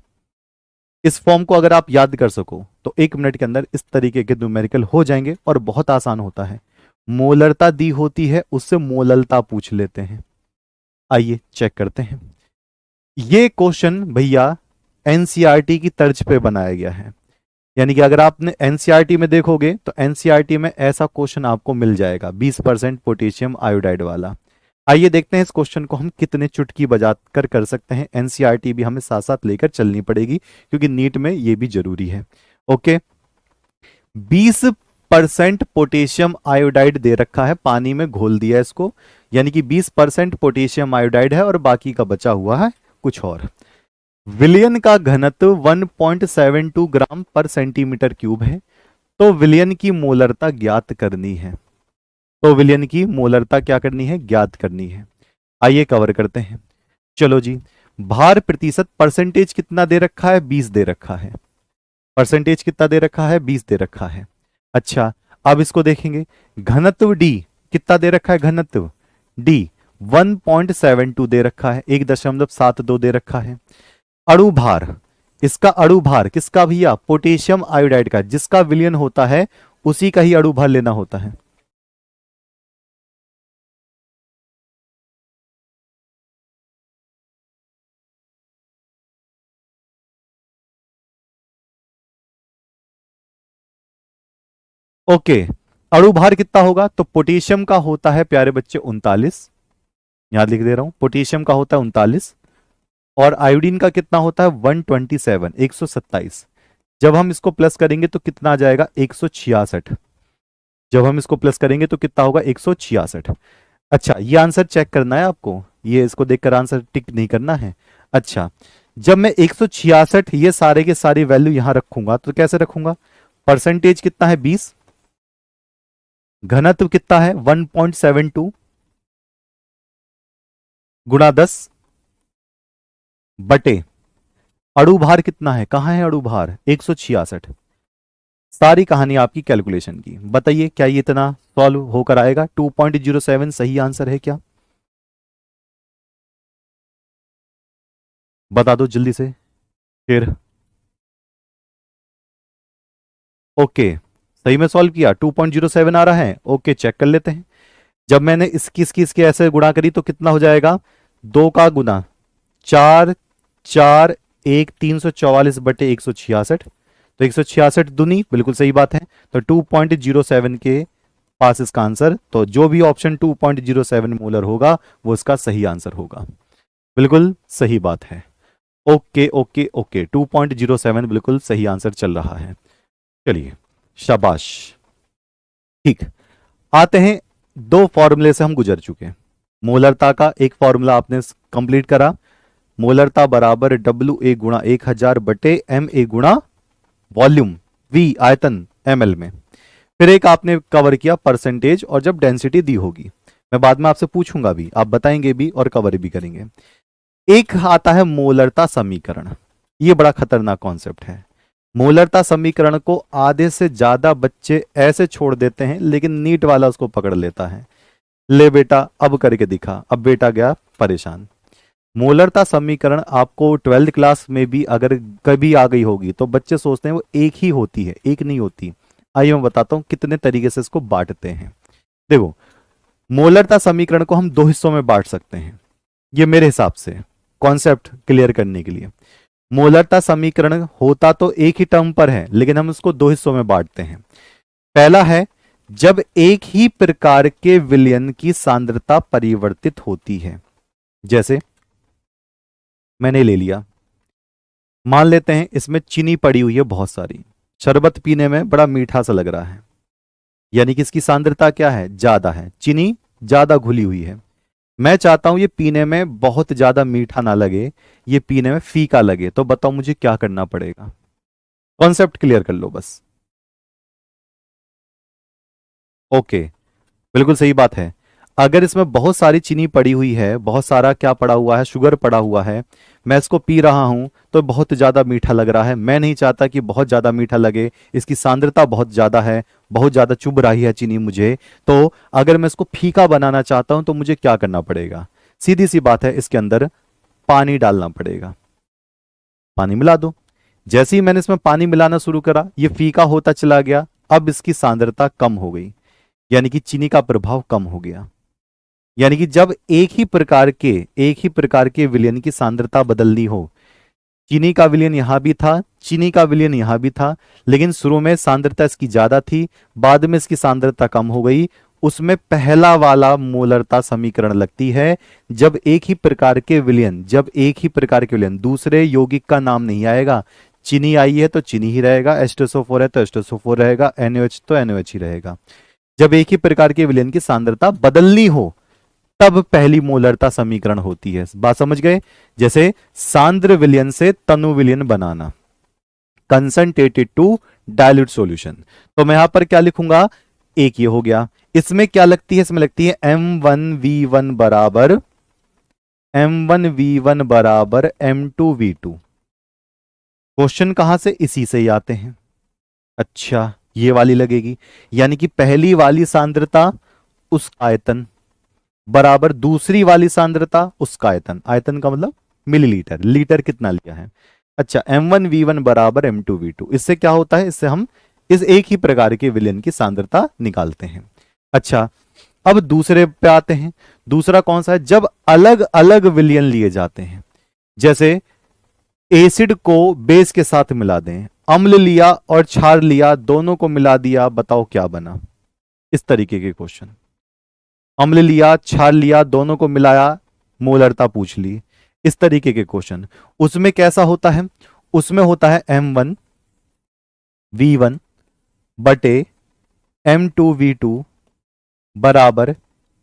इस फॉर्म को अगर आप याद कर सको तो 1 मिनट के अंदर इस तरीके के न्यूमेरिकल हो जाएंगे और बहुत आसान होता है। मोलरता दी होती है, उससे मोललता पूछ लेते हैं। आइए चेक करते हैं। ये क्वेश्चन भैया एनसीईआरटी की तर्ज पे बनाया गया है, यानी कि अगर आपने एनसीईआरटी में देखोगे तो एनसीईआरटी में ऐसा क्वेश्चन आपको मिल जाएगा, 20% पोटेशियम आयोडाइड वाला। आइए देखते हैं इस क्वेश्चन को हम कितने चुटकी बजा कर सकते हैं। एनसीईआरटी भी हमें साथ साथ लेकर चलनी पड़ेगी, क्योंकि नीट में ये भी जरूरी है। ओके, 20% पोटेशियम आयोडाइड दे रखा है, पानी में घोल दिया इसको, यानी कि 20% पोटेशियम आयोडाइड है और बाकी का बचा हुआ है कुछ और। विलयन का घनत्व 1.72 ग्राम पर सेंटीमीटर क्यूब है, तो विलयन की मोलरता ज्ञात करनी है। तो विलयन की मोलरता क्या करनी है? ज्ञात करनी है। आइए कवर करते हैं। चलो जी, भार प्रतिशत परसेंटेज कितना दे रखा है? 20 दे रखा है। परसेंटेज कितना दे रखा है? 20 दे रखा है। अच्छा, अब इसको देखेंगे, घनत्व डी कितना दे रखा है? घनत्व डी 1.72 दे रखा है, 1.72 दे रखा है। अणु भार, इसका अणु भार किसका भैया? पोटेशियम आयोडाइड का, जिसका विलयन होता है उसी का ही अणु भार लेना होता है। ओके, अणु भार कितना होगा? तो पोटेशियम का होता है प्यारे बच्चे 39, यहां लिख दे रहा हूं, पोटेशियम का होता है 39, और आयोडीन का कितना होता है? 127, 127। जब हम इसको प्लस करेंगे तो कितना आ जाएगा? 166। जब हम इसको प्लस करेंगे तो कितना होगा? 166। अच्छा, ये आंसर चेक करना है आपको, ये इसको देखकर आंसर टिक नहीं करना है। अच्छा, जब मैं 166 ये सारे के सारी वैल्यू यहां रखूंगा तो कैसे रखूंगा? परसेंटेज कितना है? 20, घनत्व कितना है? 1.72 गुणा 10 बटे अणु भार कितना है? कहां है अणु भार? 166। सारी कहानी आपकी कैलकुलेशन की, बताइए क्या ये इतना सॉल्व होकर आएगा? 2.07 सही आंसर है क्या? बता दो जल्दी से फिर। ओके, सही में सॉल्व किया, 2.07 आ रहा है। ओके, चेक कर लेते हैं। जब मैंने इसकी ऐसे गुणा करी तो कितना हो जाएगा, 2 का गुना 4, 4 1 344 बटे 166, तो 166 दुनी, बिल्कुल सही बात है। तो 2.07 के पास इसका आंसर, तो जो भी ऑप्शन 2.07 मोलर होगा वो इसका सही आंसर होगा। बिल्कुल सही बात है। ओके ओके ओके, 2.07 बिल्कुल सही आंसर चल रहा है। चलिए, शाबाश। ठीक, आते हैं, दो फॉर्मूले से हम गुजर चुके हैं। मोलरता का एक फॉर्मूला आपने कंप्लीट करा, मोलरता बराबर WA गुणा 1000 बटे MA गुणा वॉल्यूम, V आयतन ml में। फिर एक आपने कवर किया परसेंटेज, और जब डेंसिटी दी होगी, मैं बाद में आपसे पूछूंगा भी, आप बताएंगे भी और कवर भी करेंगे। एक आता है मोलरता समीकरण, ये बड़ा खतरनाक कॉन्सेप्ट है। मोलरता समीकरण को आधे से ज्यादा बच्चे ऐसे छोड़ देते हैं, लेकिन नीट वाला उसको पकड़ लेता है। ले बेटा अब करके दिखा, अब बेटा गया परेशान। मोलरता समीकरण आपको 12th क्लास में भी अगर कभी आ गई होगी तो बच्चे सोचते हैं वो एक ही होती है, एक नहीं होती। आइए मैं बताता हूं कितने तरीके से इसको बांटते हैं। देखो, मोलरता समीकरण को हम दो हिस्सों में बांट सकते हैं, ये मेरे हिसाब से कॉन्सेप्ट क्लियर करने के लिए। मोलरता समीकरण होता तो एक ही टर्म पर है, लेकिन हम इसको दो हिस्सों में बांटते हैं। पहला है जब एक ही प्रकार के विलयन की सांद्रता परिवर्तित होती है। जैसे मैंने ले लिया, मान लेते हैं इसमें चीनी पड़ी हुई है बहुत सारी, शरबत पीने में बड़ा मीठा सा लग रहा है, यानी कि इसकी सांद्रता क्या है, ज्यादा है, चीनी ज्यादा घुली हुई है। मैं चाहता हूं ये पीने में बहुत ज्यादा मीठा ना लगे, ये पीने में फीका लगे, तो बताओ मुझे क्या करना पड़ेगा। कॉन्सेप्ट क्लियर कर लो बस। ओके, बिल्कुल सही बात है। अगर इसमें बहुत सारी चीनी पड़ी हुई है, बहुत सारा क्या पड़ा हुआ है, शुगर पड़ा हुआ है, मैं इसको पी रहा हूं तो बहुत ज्यादा मीठा लग रहा है। मैं नहीं चाहता कि बहुत ज्यादा मीठा लगे, इसकी सांद्रता बहुत ज्यादा है, बहुत ज्यादा चुभ रही है चीनी मुझे। तो अगर मैं इसको फीका बनाना चाहता हूं तो मुझे क्या करना पड़ेगा, सीधी सी बात है, इसके अंदर पानी डालना पड़ेगा। पानी मिला दो। जैसे ही मैंने इसमें पानी मिलाना शुरू करा, ये फीका होता चला गया, अब इसकी सांद्रता कम हो गई, यानी कि चीनी का प्रभाव कम हो गया। यानी कि जब एक ही प्रकार के विलयन की सांद्रता बदलनी हो, चीनी का विलयन यहां भी था, चीनी का विलयन यहां भी था, लेकिन शुरू में सांद्रता इसकी ज्यादा थी, बाद में इसकी सांद्रता कम हो गई, उसमें पहला वाला मोलरता समीकरण लगती है। जब एक ही प्रकार के विलयन दूसरे यौगिक का नाम नहीं आएगा, चीनी आई है तो चीनी ही रहेगा, H2SO4 है तो H2SO4 रहेगा, NaOH तो NaOH ही रहेगा। जब एक ही प्रकार के विलयन की सांद्रता बदलनी हो तब पहली मोलरता समीकरण होती है। बात समझ गए? जैसे सांद्र विलयन से तनु विलयन बनाना, कंसंट्रेटेड टू डाइल्यूट सॉल्यूशन, तो मैं यहां पर क्या लिखूंगा, एक ये हो गया। इसमें क्या लगती है, इसमें लगती है M1V1 बराबर M2V2। क्वेश्चन कहां से, इसी से ही आते हैं। अच्छा, ये वाली लगेगी, यानी कि पहली वाली सांद्रता उस आयतन बराबर दूसरी वाली सांद्रता उसका आयतन, आयतन का मतलब मिलीलीटर, लीटर कितना लिया है। अच्छा, M1V1 बराबर M2V2, इससे क्या होता है, इससे हम इस एक ही प्रकार के विलयन की सांद्रता निकालते हैं। अच्छा, अब दूसरे पे आते हैं। दूसरा कौन सा है, जब अलग अलग विलयन लिए जाते हैं। जैसे एसिड को बेस के साथ मिला दें, अम्ल लिया और क्षार लिया, दोनों को मिला दिया, बताओ क्या बना। इस तरीके के क्वेश्चन, अम्ल लिया क्षार लिया, दोनों को मिलाया, मोलरता पूछ ली, इस तरीके के क्वेश्चन। उसमें कैसा होता है, उसमें होता है M1V1 बटे M2V2 बराबर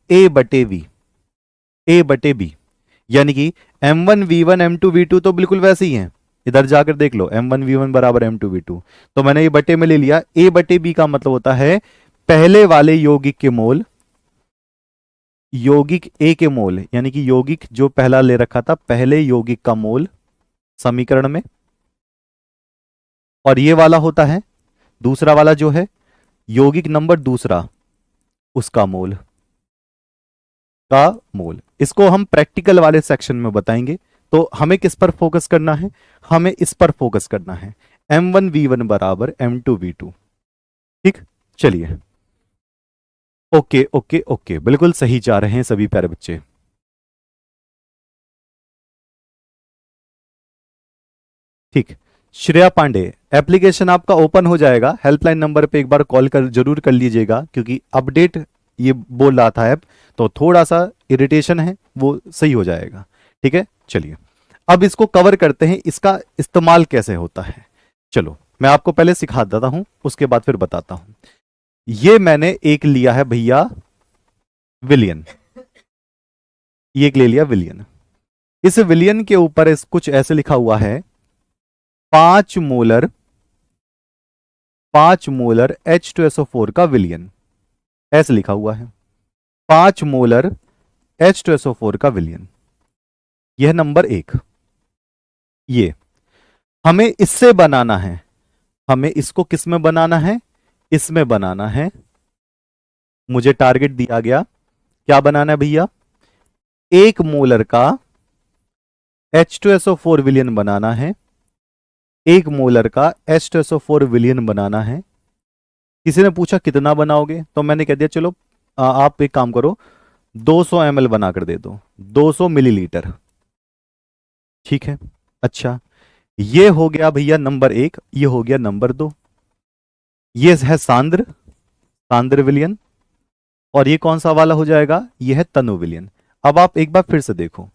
A बटे B, यानी कि M1V1 M2V2 तो बिल्कुल वैसे ही है, इधर जाकर देख लो, M1V1 बराबर M2V2, तो मैंने ये बटे में ले लिया। A बटे B का मतलब होता है पहले वाले यौगिक के मोल, यौगिक A के मोल, यानी कि यौगिक जो पहला ले रखा था, पहले यौगिक का मोल समीकरण में, और ये वाला होता है दूसरा वाला जो है यौगिक नंबर दूसरा, उसका मोल इसको हम प्रैक्टिकल वाले सेक्शन में बताएंगे। तो हमें किस पर फोकस करना है, हमें इस पर फोकस करना है, M1V1 बराबर M2V2। ठीक, चलिए। ओके ओके ओके, बिल्कुल सही जा रहे हैं सभी प्यारे बच्चे। ठीक, श्रेया पांडे, एप्लीकेशन आपका ओपन हो जाएगा, हेल्पलाइन नंबर पे एक बार कॉल कर जरूर कर लीजिएगा, क्योंकि अपडेट ये बोल रहा था ऐप, तो थोड़ा सा इरिटेशन है, वो सही हो जाएगा। ठीक है, चलिए अब इसको कवर करते हैं, इसका इस्तेमाल कैसे होता है। चलो मैं आपको पहले सिखा देता हूं, उसके बाद फिर बताता हूं। ये मैंने एक लिया है भैया विलियन, ये एक ले लिया विलियन। इस विलियन के ऊपर कुछ ऐसे लिखा हुआ है, 5 मोलर 5 मोलर H2SO4 का विलियन, ऐसे लिखा हुआ है 5 मोलर H2SO4 का विलियन। यह नंबर 1। ये हमें इससे बनाना है, हमें इसको किस में बनाना है, इसमें बनाना है। मुझे टारगेट दिया गया, क्या बनाना है भैया, 1 मोलर का H2SO4 विलियन बनाना है, 1 मोलर का H2SO4 विलियन बनाना है। किसी ने पूछा कितना बनाओगे, तो मैंने कह दिया चलो आप एक काम करो, 200 ml बनाकर दे दो, 200 मिलीलीटर। ठीक है, अच्छा ये हो गया भैया नंबर 1, ये हो गया नंबर 2। ये है सांद्र, सांद्र विलियन। और ये कौन सा वाला हो जाएगा, ये है तनु विलियन। अब आप एक बार फिर से देखो,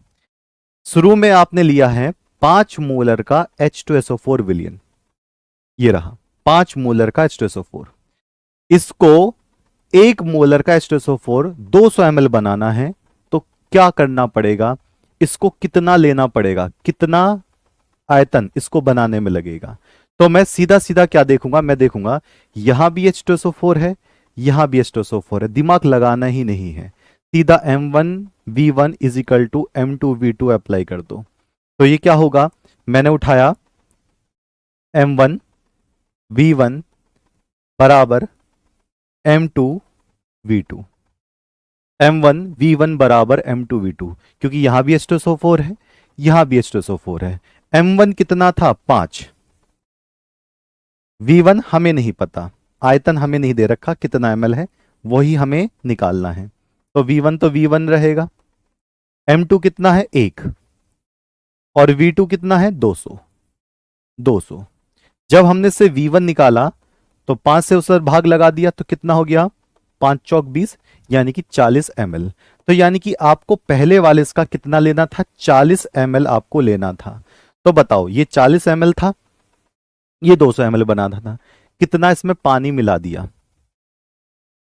शुरू में आपने लिया है 5 मोलर का H2SO4 विलियन, ये रहा 5 मोलर का H2SO4। इसको 1 मोलर का H2SO4 200 ml बनाना है, तो क्या करना पड़ेगा, इसको कितना लेना पड़ेगा, कितना आयतन इसको बनाने में लगेगा। तो मैं सीधा सीधा क्या देखूंगा, मैं देखूंगा यहां भी H2SO4 है, यहां भी H2SO4 है, दिमाग लगाना ही नहीं है, सीधा M1V1 is equal to M2V2 apply कर दो। तो ये क्या होगा, मैंने उठाया M1V1 बराबर M2V2, M1V1 बराबर M2V2, क्योंकि यहां भी H2SO4 है, यहां भी H2SO4 है। M1 कितना था, 5। V1 हमें नहीं पता, आयतन हमें नहीं दे रखा कितना ml है, वही हमें निकालना है। तो V1 तो V1 रहेगा, M2 कितना है 1, और V2 कितना है 200। 200 जब हमने से V1 निकाला तो 5 से उस पर भाग लगा दिया, तो कितना हो गया, 5 चौक 20, यानी कि 40 ml। तो यानी कि आपको पहले वाले इसका कितना लेना था, 40 ml आपको लेना था। तो बताओ ये 40 ml था, ये 200 ml बनाना था, कितना इसमें पानी मिला दिया,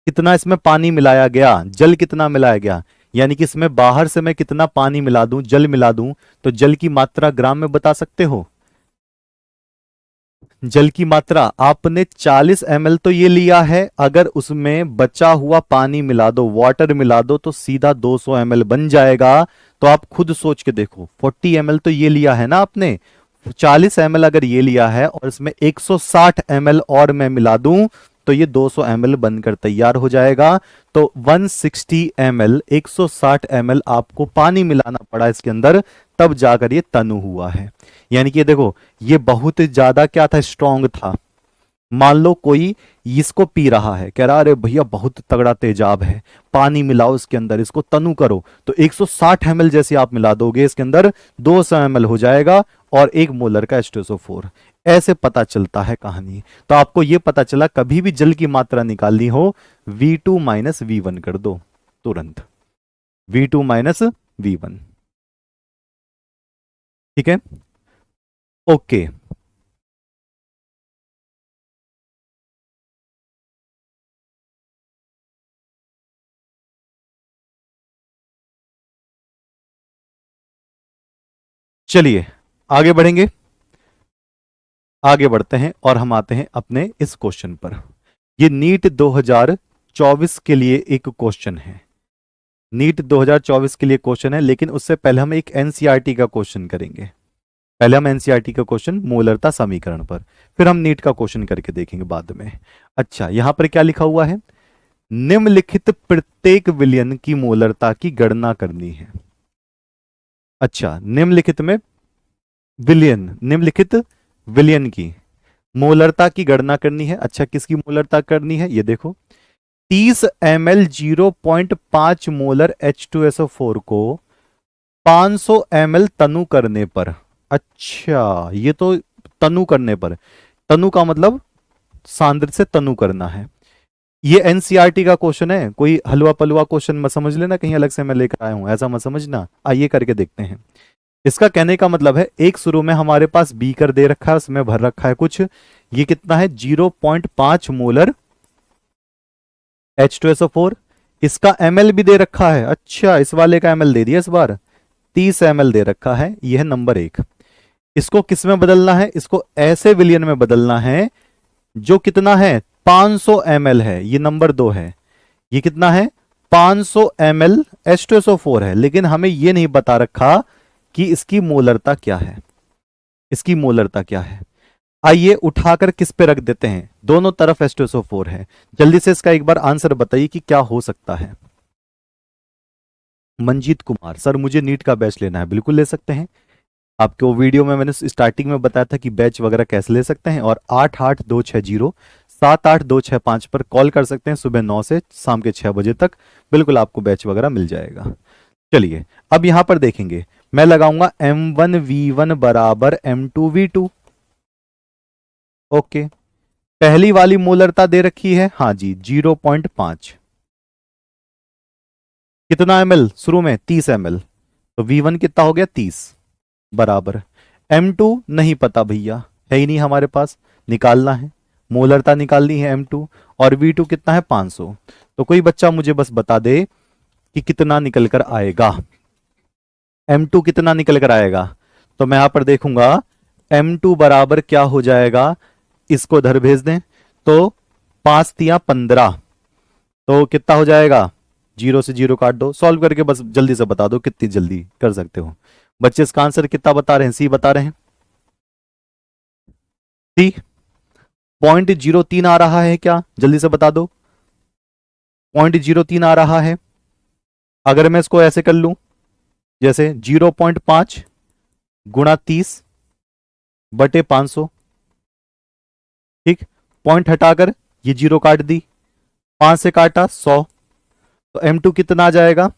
कितना इसमें पानी मिलाया गया, जल कितना मिलाया गया, यानी कि इसमें बाहर से मैं कितना पानी मिला दूं, जल मिला दूं, तो जल की मात्रा ग्राम में बता सकते हो। जल की मात्रा आपने 40 ml तो ये लिया है, अगर उसमें बचा हुआ पानी मिला दो, वाटर मिला दो, तो सीधा 200 ml बन जाएगा। तो आप खुद सोच के देखो, 40 ml तो ये लिया है ना आपने, 40 ml अगर ये लिया है और इसमें 160 ml और मैं मिला दूं, तो ये 200 ml बनकर तैयार हो जाएगा। तो 160 ml 160 ml आपको पानी मिलाना पड़ा इसके अंदर, तब जाकर ये तनु हुआ है। यानी कि ये देखो, ये बहुत ज्यादा क्या था, स्ट्रांग था। मान लो कोई इसको पी रहा है, कह रहा अरे भैया बहुत तगड़ा तेजाब है, पानी मिलाओ इसके अंदर, इसको तनु करो, तो 160 ml जैसे आप मिला दोगे इसके अंदर, 200 ml हो जाएगा, और 1 मोलर का H2SO4। ऐसे पता चलता है कहानी। तो आपको यह पता चला, कभी भी जल की मात्रा निकालनी हो, V2 माइनस V1 कर दो तुरंत, V2 माइनस V1। ठीक है, ओके। चलिए आगे बढ़ेंगे, आगे बढ़ते हैं और हम आते हैं अपने इस क्वेश्चन पर। ये नीट 2024 के लिए एक क्वेश्चन है, नीट 2024 के लिए क्वेश्चन है, लेकिन उससे पहले हम एक एनसीईआरटी का क्वेश्चन करेंगे। पहले हम एनसीईआरटी का क्वेश्चन मोलरता समीकरण पर, फिर हम नीट का क्वेश्चन करके देखेंगे बाद में। अच्छा, यहां पर क्या लिखा हुआ है, निम्नलिखित प्रत्येक विलयन की मोलरता की गणना करनी है। अच्छा, निम्नलिखित में विलयन, निम्नलिखित विलयन की, मोलरता की गणना करनी है। अच्छा, किसकी मोलरता करनी है, ये देखो 30 ml 0.5 मोलर H2SO4 को 500 ml तनु करने पर, अच्छा ये तो तनु करने पर, तनु का मतलब सांद्र से तनु करना है। ये एनसीईआरटी का क्वेश्चन है, कोई हलवा पलवा क्वेश्चन मत समझ लेना कहीं अलग से मैं लेकर आया हूं, ऐसा मत समझना। आइए करके देखते हैं। इसका कहने का मतलब है एक शुरू में हमारे पास बीकर दे रखा है, उसमें भर रखा है कुछ, ये कितना है 0.5 मोलर H2SO4। इसका ml भी दे रखा है, अच्छा इस वाले का ml दे दिया इस बार, 30 ml दे रखा है, यह है नंबर एक। इसको किस में बदलना है, इसको ऐसे विलियन में बदलना है जो कितना है 500 ml है, ये नंबर दो है। ये कितना है 500 ml H2SO4 है, लेकिन हमें यह नहीं बता रखा कि इसकी मोलरता क्या है, इसकी मोलरता क्या है। आइए उठाकर किस पे रख देते हैं, दोनों तरफ H2SO4 है। जल्दी से इसका एक बार आंसर बताइए कि क्या हो सकता है। मंजीत कुमार, सर मुझे नीट का बैच लेना है, बिल्कुल ले सकते हैं। आपको वीडियो में मैंने स्टार्टिंग में बताया था कि बैच वगैरह कैसे ले सकते हैं, और 8826078265 पर कॉल कर सकते हैं सुबह 9 से शाम के 6 बजे तक, बिल्कुल आपको बैच वगैरह मिल जाएगा। चलिए अब यहां पर देखेंगे, मैं लगाऊंगा M1V1 बराबर M2V2। ओके, पहली वाली मोलरता दे रखी है, हाँ जी 0.5, कितना ml शुरू में 30 ml, तो V1 कितना हो गया 30 बराबर M2 नहीं पता भैया, है ही नहीं हमारे पास, निकालना है, मोलरता निकालनी है M2, और V2 कितना है 500। तो कोई बच्चा मुझे बस बता दे कि कितना निकल कर आएगा, M2 कितना निकल कर आएगा। तो मैं यहां पर देखूंगा M2 बराबर क्या हो जाएगा, इसको इधर भेज दें तो 5 तिया 15, तो कितना हो जाएगा, 0 से 0 काट दो, सॉल्व करके बस जल्दी से बता दो कितनी जल्दी कर सकते हो। बच्चे इसका आंसर कितना बता रहे हैं, सी बता रहे हैं, सी 0.03 आ रहा है क्या, जल्दी से बता दो, 0.03 आ रहा है। अगर मैं इसको ऐसे कर लूं, जैसे 0.5 गुणा 30 बटे 500, ठीक, पॉइंट हटाकर ये 0 काट दी, 5 से काटा 100, तो M2 कितना आ जाएगा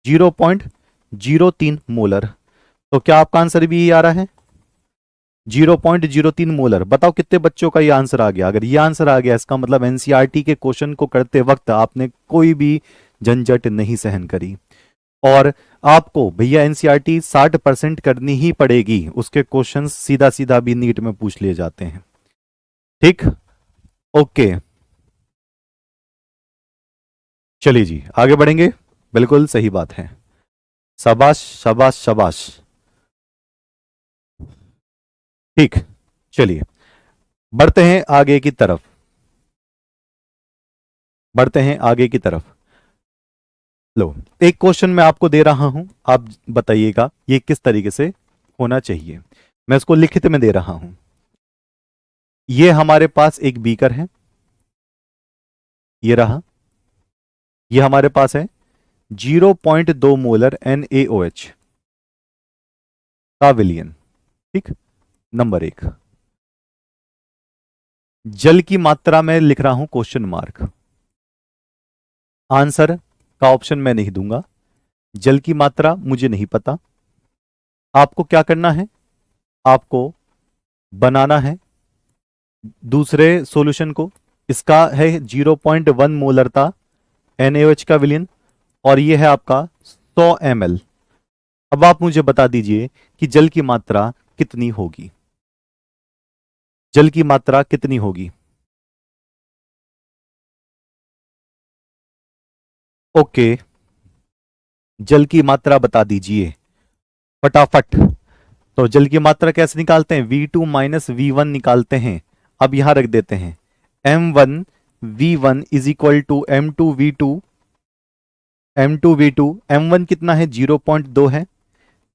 0.03 मोलर। तो क्या आपका आंसर भी ये आ रहा है 0.03 मोलर। बताओ कितने बच्चों का ये आंसर आ गया। अगर ये आंसर आ गया, इसका मतलब एनसीईआरटी के क्वेश्चन को करते वक्त आपने कोई भी झंझट नहीं सहन करी, और आपको भैया एनसीईआरटी 60% करनी ही पड़ेगी, उसके क्वेश्चंस सीधा सीधा भी नीट में पूछ लिए जाते हैं, ठीक। ओके चलिए जी आगे बढ़ेंगे, बिल्कुल सही बात है, शाबाश शाबाश शाबाश, ठीक। चलिए बढ़ते हैं आगे की तरफ, बढ़ते हैं आगे की तरफ। लो एक क्वेश्चन मैं आपको दे रहा हूं, आप बताइएगा ये किस तरीके से होना चाहिए। मैं इसको लिखित में दे रहा हूं। ये हमारे पास एक बीकर है, ये रहा, ये हमारे पास है 0.2 मोलर NaOH का विलियन, ठीक। नंबर एक, जल की मात्रा में लिख रहा हूं क्वेश्चन मार्क, आंसर का ऑप्शन मैं नहीं दूंगा, जल की मात्रा मुझे नहीं पता। आपको क्या करना है, आपको बनाना है दूसरे सॉल्यूशन को, इसका है 0.1 मोलरता NaOH का विलियन, और यह है आपका 100 ml। अब आप मुझे बता दीजिए कि जल की मात्रा कितनी होगी, जल की मात्रा कितनी होगी। ओके जल की मात्रा बता दीजिए फटाफट। तो जल की मात्रा कैसे निकालते हैं, V2 माइनस V1 निकालते हैं। अब यहां रख देते हैं M1 V1 is equal to M2 V2, M2 V2, M1 कितना है 0.2 है,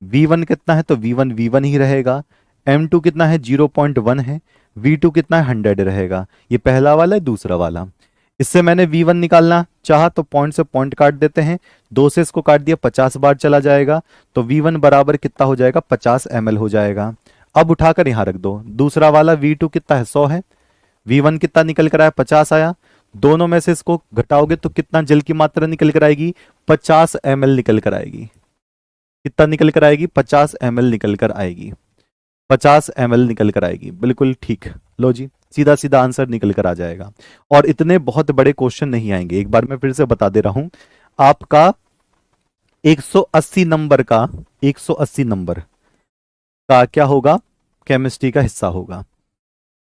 V1 कितना है तो V1 V1 ही रहेगा, M2 कितना है 0.1 है, V2 कितना है 100 रहेगा। ये पहला वाला है, दूसरा वाला। इससे मैंने V1 निकालना चाहा तो पॉइंट से पॉइंट काट देते हैं, 2 से इसको काट दिया 50 बार चला जाएगा, तो V1 बराबर कितना हो जाएगा 50 ml हो जाएगा। अब उठाकर यहां रख दो। दूसरा वाला V2 कितना है, 100 है। V1 कितना निकल कर आया, 50 आया। दोनों में से इसको घटाओगे तो कितना जल की मात्रा निकल कर आएगी, 50 ml निकल कर आएगी। कितना निकल कर आएगी, 50 ml निकल कर आएगी। 50 ml निकल कर आएगी, बिल्कुल ठीक। लो जी, सीधा सीधा आंसर निकल कर आ जाएगा। और इतने बहुत बड़े क्वेश्चन नहीं आएंगे, एक बार मैं फिर से बता दे रहा हूं। आपका 180 नंबर का, 180 नंबर का क्या होगा, केमिस्ट्री का हिस्सा होगा।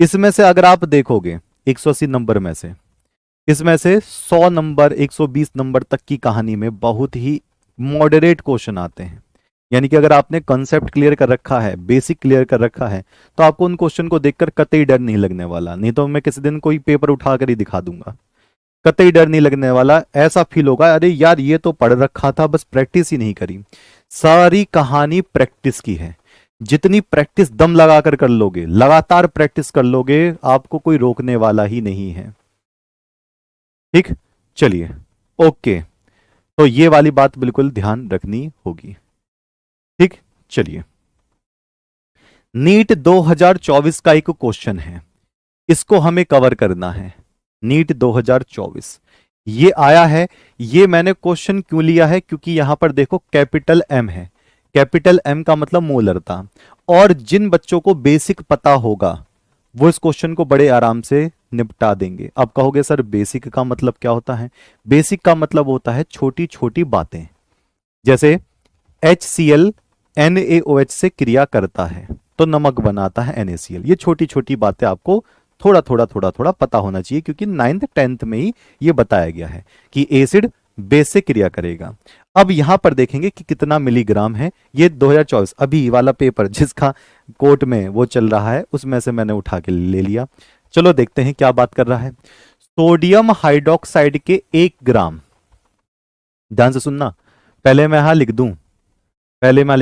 इसमें से अगर आप देखोगे 180 नंबर में से, इसमें से 100 नंबर 120 नंबर तक की कहानी में बहुत ही मॉडरेट क्वेश्चन आते हैं। यानी कि अगर आपने कॉन्सेप्ट क्लियर कर रखा है, बेसिक क्लियर कर रखा है, तो आपको उन क्वेश्चन को देखकर कतई डर नहीं लगने वाला। नहीं तो मैं किसी दिन कोई पेपर उठाकर ही दिखा दूंगा, कतई डर नहीं लगने वाला। ऐसा फील होगा अरे यार ये तो पढ़ रखा था, बस प्रैक्टिस ही नहीं करी। सारी कहानी प्रैक्टिस की है। जितनी प्रैक्टिस दम लगाकर कर लोगे, लगातार प्रैक्टिस कर लोगे, आपको कोई रोकने वाला ही नहीं है। ठीक, चलिए ओके। तो ये वाली बात बिल्कुल ध्यान रखनी होगी। ठीक, चलिए। नीट 2024 का एक क्वेश्चन है, इसको हमें कवर करना है। नीट 2024 ये आया है। ये मैंने क्वेश्चन क्यों लिया है, क्योंकि यहां पर देखो कैपिटल एम है। कैपिटल एम का मतलब मोलरता। और जिन बच्चों को बेसिक पता होगा वो इस क्वेश्चन को बड़े आराम से निपटा देंगे। अब कहोगे सर बेसिक का मतलब क्या होता है? बेसिक का मतलब होता है छोटी छोटी बातें। जैसे HCl NaOH से क्रिया करता है तो नमक बनाता है NaCl। ये छोटी छोटी बातें आपको थोड़ा थोड़ा पता होना चाहिए, क्योंकि 9th 10th में ही ये बताया गया है कि एसिड बेस से क्रिया करेगा। अब यहां पर देखेंगे कि कितना मिलीग्राम है। ये 2024 अभी वाला पेपर जिसका कोर्ट में वो चल रहा है, उसमें से मैंने उठा के ले लिया। चलो देखते हैं क्या बात कर रहा है। सोडियम हाइड्रोक्साइड के 1 ग्राम, ध्यान से सुनना, पहले मैं यहां लिख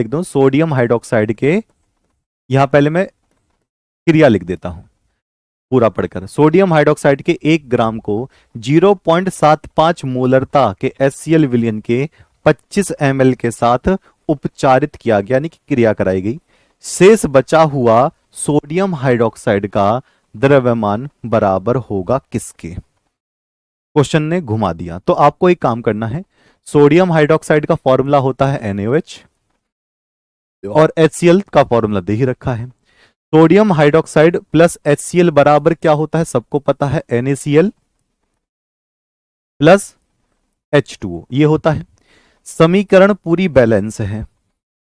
दूं सोडियम हाइड्रोक्साइड के, यहां पहले मैं क्रिया लिख देता हूं पूरा पढ़कर। सोडियम हाइड्रोक्साइड के 1 ग्राम को 0.75 मोलरता के HCl विलयन के 25 ml के साथ उपचारित किया गया, यानी कि क्रिया कराई गई। शेष बचा हुआ सोडियम हाइड्रोक्साइड का द्रव्यमान बराबर होगा किसके? क्वेश्चन ने घुमा दिया। तो आपको एक काम करना है, सोडियम हाइड्रोक्साइड का फॉर्मूला होता है NaOH और HCl का फॉर्मूला दे ही रखा है। सोडियम हाइड्रोक्साइड प्लस HCl बराबर क्या होता है, सबको पता है, NaCl प्लस H2O ये होता है। समीकरण पूरी बैलेंस है।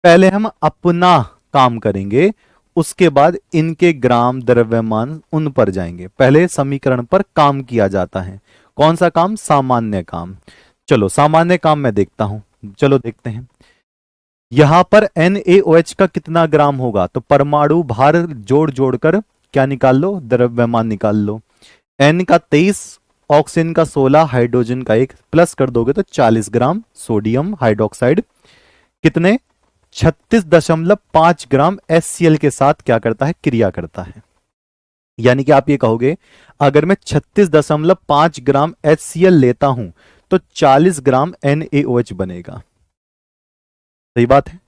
पहले हम अपना काम करेंगे, उसके बाद इनके ग्राम द्रव्यमान उन पर जाएंगे। पहले समीकरण पर काम किया जाता है। कौन सा काम? सामान्य काम। चलो सामान्य काम मैं देखता हूं, चलो देखते हैं। यहां पर NaOH का कितना ग्राम होगा, तो परमाणु भार जोड़ जोड़कर क्या निकाल लो, द्रव्यमान निकाल लो। N का 23, ऑक्सीजन का 16, हाइड्रोजन का 1, प्लस कर दोगे तो 40 ग्राम सोडियम हाइड्रोक्साइड कितने 36.5 ग्राम HCl के साथ क्या करता है, क्रिया करता है। यानी कि आप ये कहोगे अगर मैं 36.5 ग्राम HCl लेता हूं तो 40 ग्राम NaOH बनेगा। सही बात है।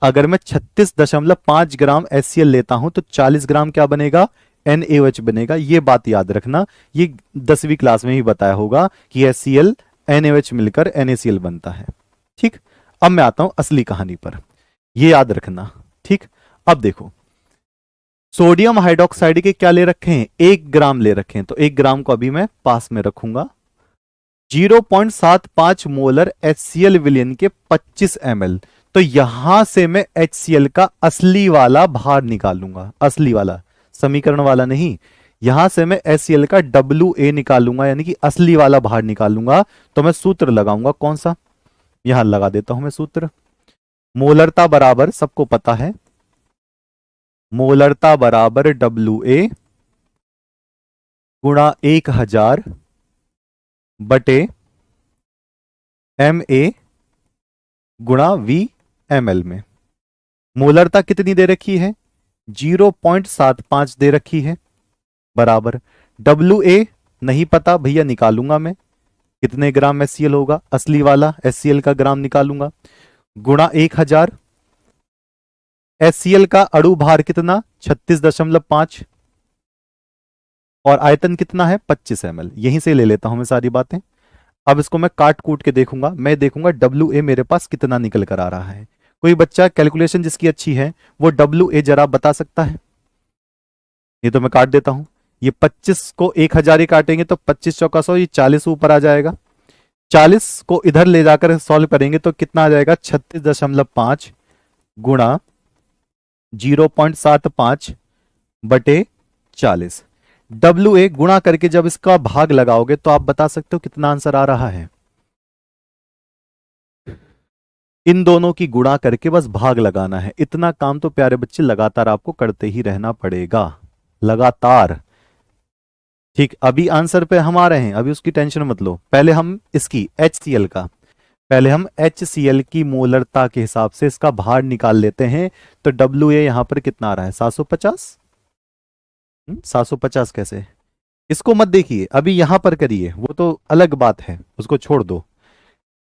अगर मैं 36.5 ग्राम HCl लेता हूं तो 40 ग्राम क्या बनेगा, NaOH बनेगा। ये बात याद रखना, ये 10वीं क्लास में ही बताया होगा कि HCl NaOH मिलकर NaCl बनता है। ठीक, अब मैं आता हूं असली कहानी पर, ये याद रखना। ठीक, अब देखो सोडियम हाइड्रोक्साइड के क्या ले रखे हैं, 1 ग्राम ले रखे हैं, तो 1 ग्राम को अभी मैं पास में रखूंगा। 0.75 मोलर HCl विलयन के 25 ml, तो यहां से मैं HCl का असली वाला भार निकालूंगा, असली वाला, समीकरण वाला नहीं। यहां से मैं HCl का WA निकालूंगा, यानी कि असली वाला भार निकालूंगा। तो मैं सूत्र लगाऊंगा, कौन सा, यहां लगा देता हूं मैं सूत्र। मोलरता बराबर सबको पता है, मोलरता बराबर WA गुणा 1000 बटे MA गुणा V ml में। मोलरता कितनी दे रखी है, 0.75 दे रखी है, बराबर WA नहीं पता भैया, निकालूंगा मैं कितने ग्राम HCl होगा, असली वाला HCl का ग्राम निकालूंगा, गुणा 1000 HCl का अणु भार कितना 36.5 और आयतन कितना है 25 ml। यहीं से ले लेता हूं मैं सारी बातें। अब इसको मैं काट कूट के देखूंगा, मैं देखूंगा WA मेरे पास कितना निकल कर आ रहा है। कोई बच्चा कैलकुलेशन जिसकी अच्छी है वो WA जरा बता सकता है? ये तो मैं काट देता हूं। ये 25 को 1000 ही काटेंगे तो 25 चौका 100, ये 40 ऊपर आ जाएगा। 40 को इधर ले जाकर सॉल्व करेंगे तो कितना आ जाएगा 36.5 गुणा 0.75 बटे 40। WA गुणा करके जब इसका भाग लगाओगे तो आप बता सकते हो कितना आंसर आ रहा है। इन दोनों की गुणा करके बस भाग लगाना है। इतना काम तो प्यारे बच्चे लगातार आपको करते ही रहना पड़ेगा, लगातार। ठीक, अभी आंसर पे हम आ रहे हैं, अभी उसकी टेंशन मत लो। पहले हम इसकी HCl की मोलरता के हिसाब से इसका भार निकाल लेते हैं। तो WA यहां पर कितना आ रहा है 750। 750 कैसे, इसको मत देखिए, अभी यहां पर करिए, वो तो अलग बात है, उसको छोड़ दो।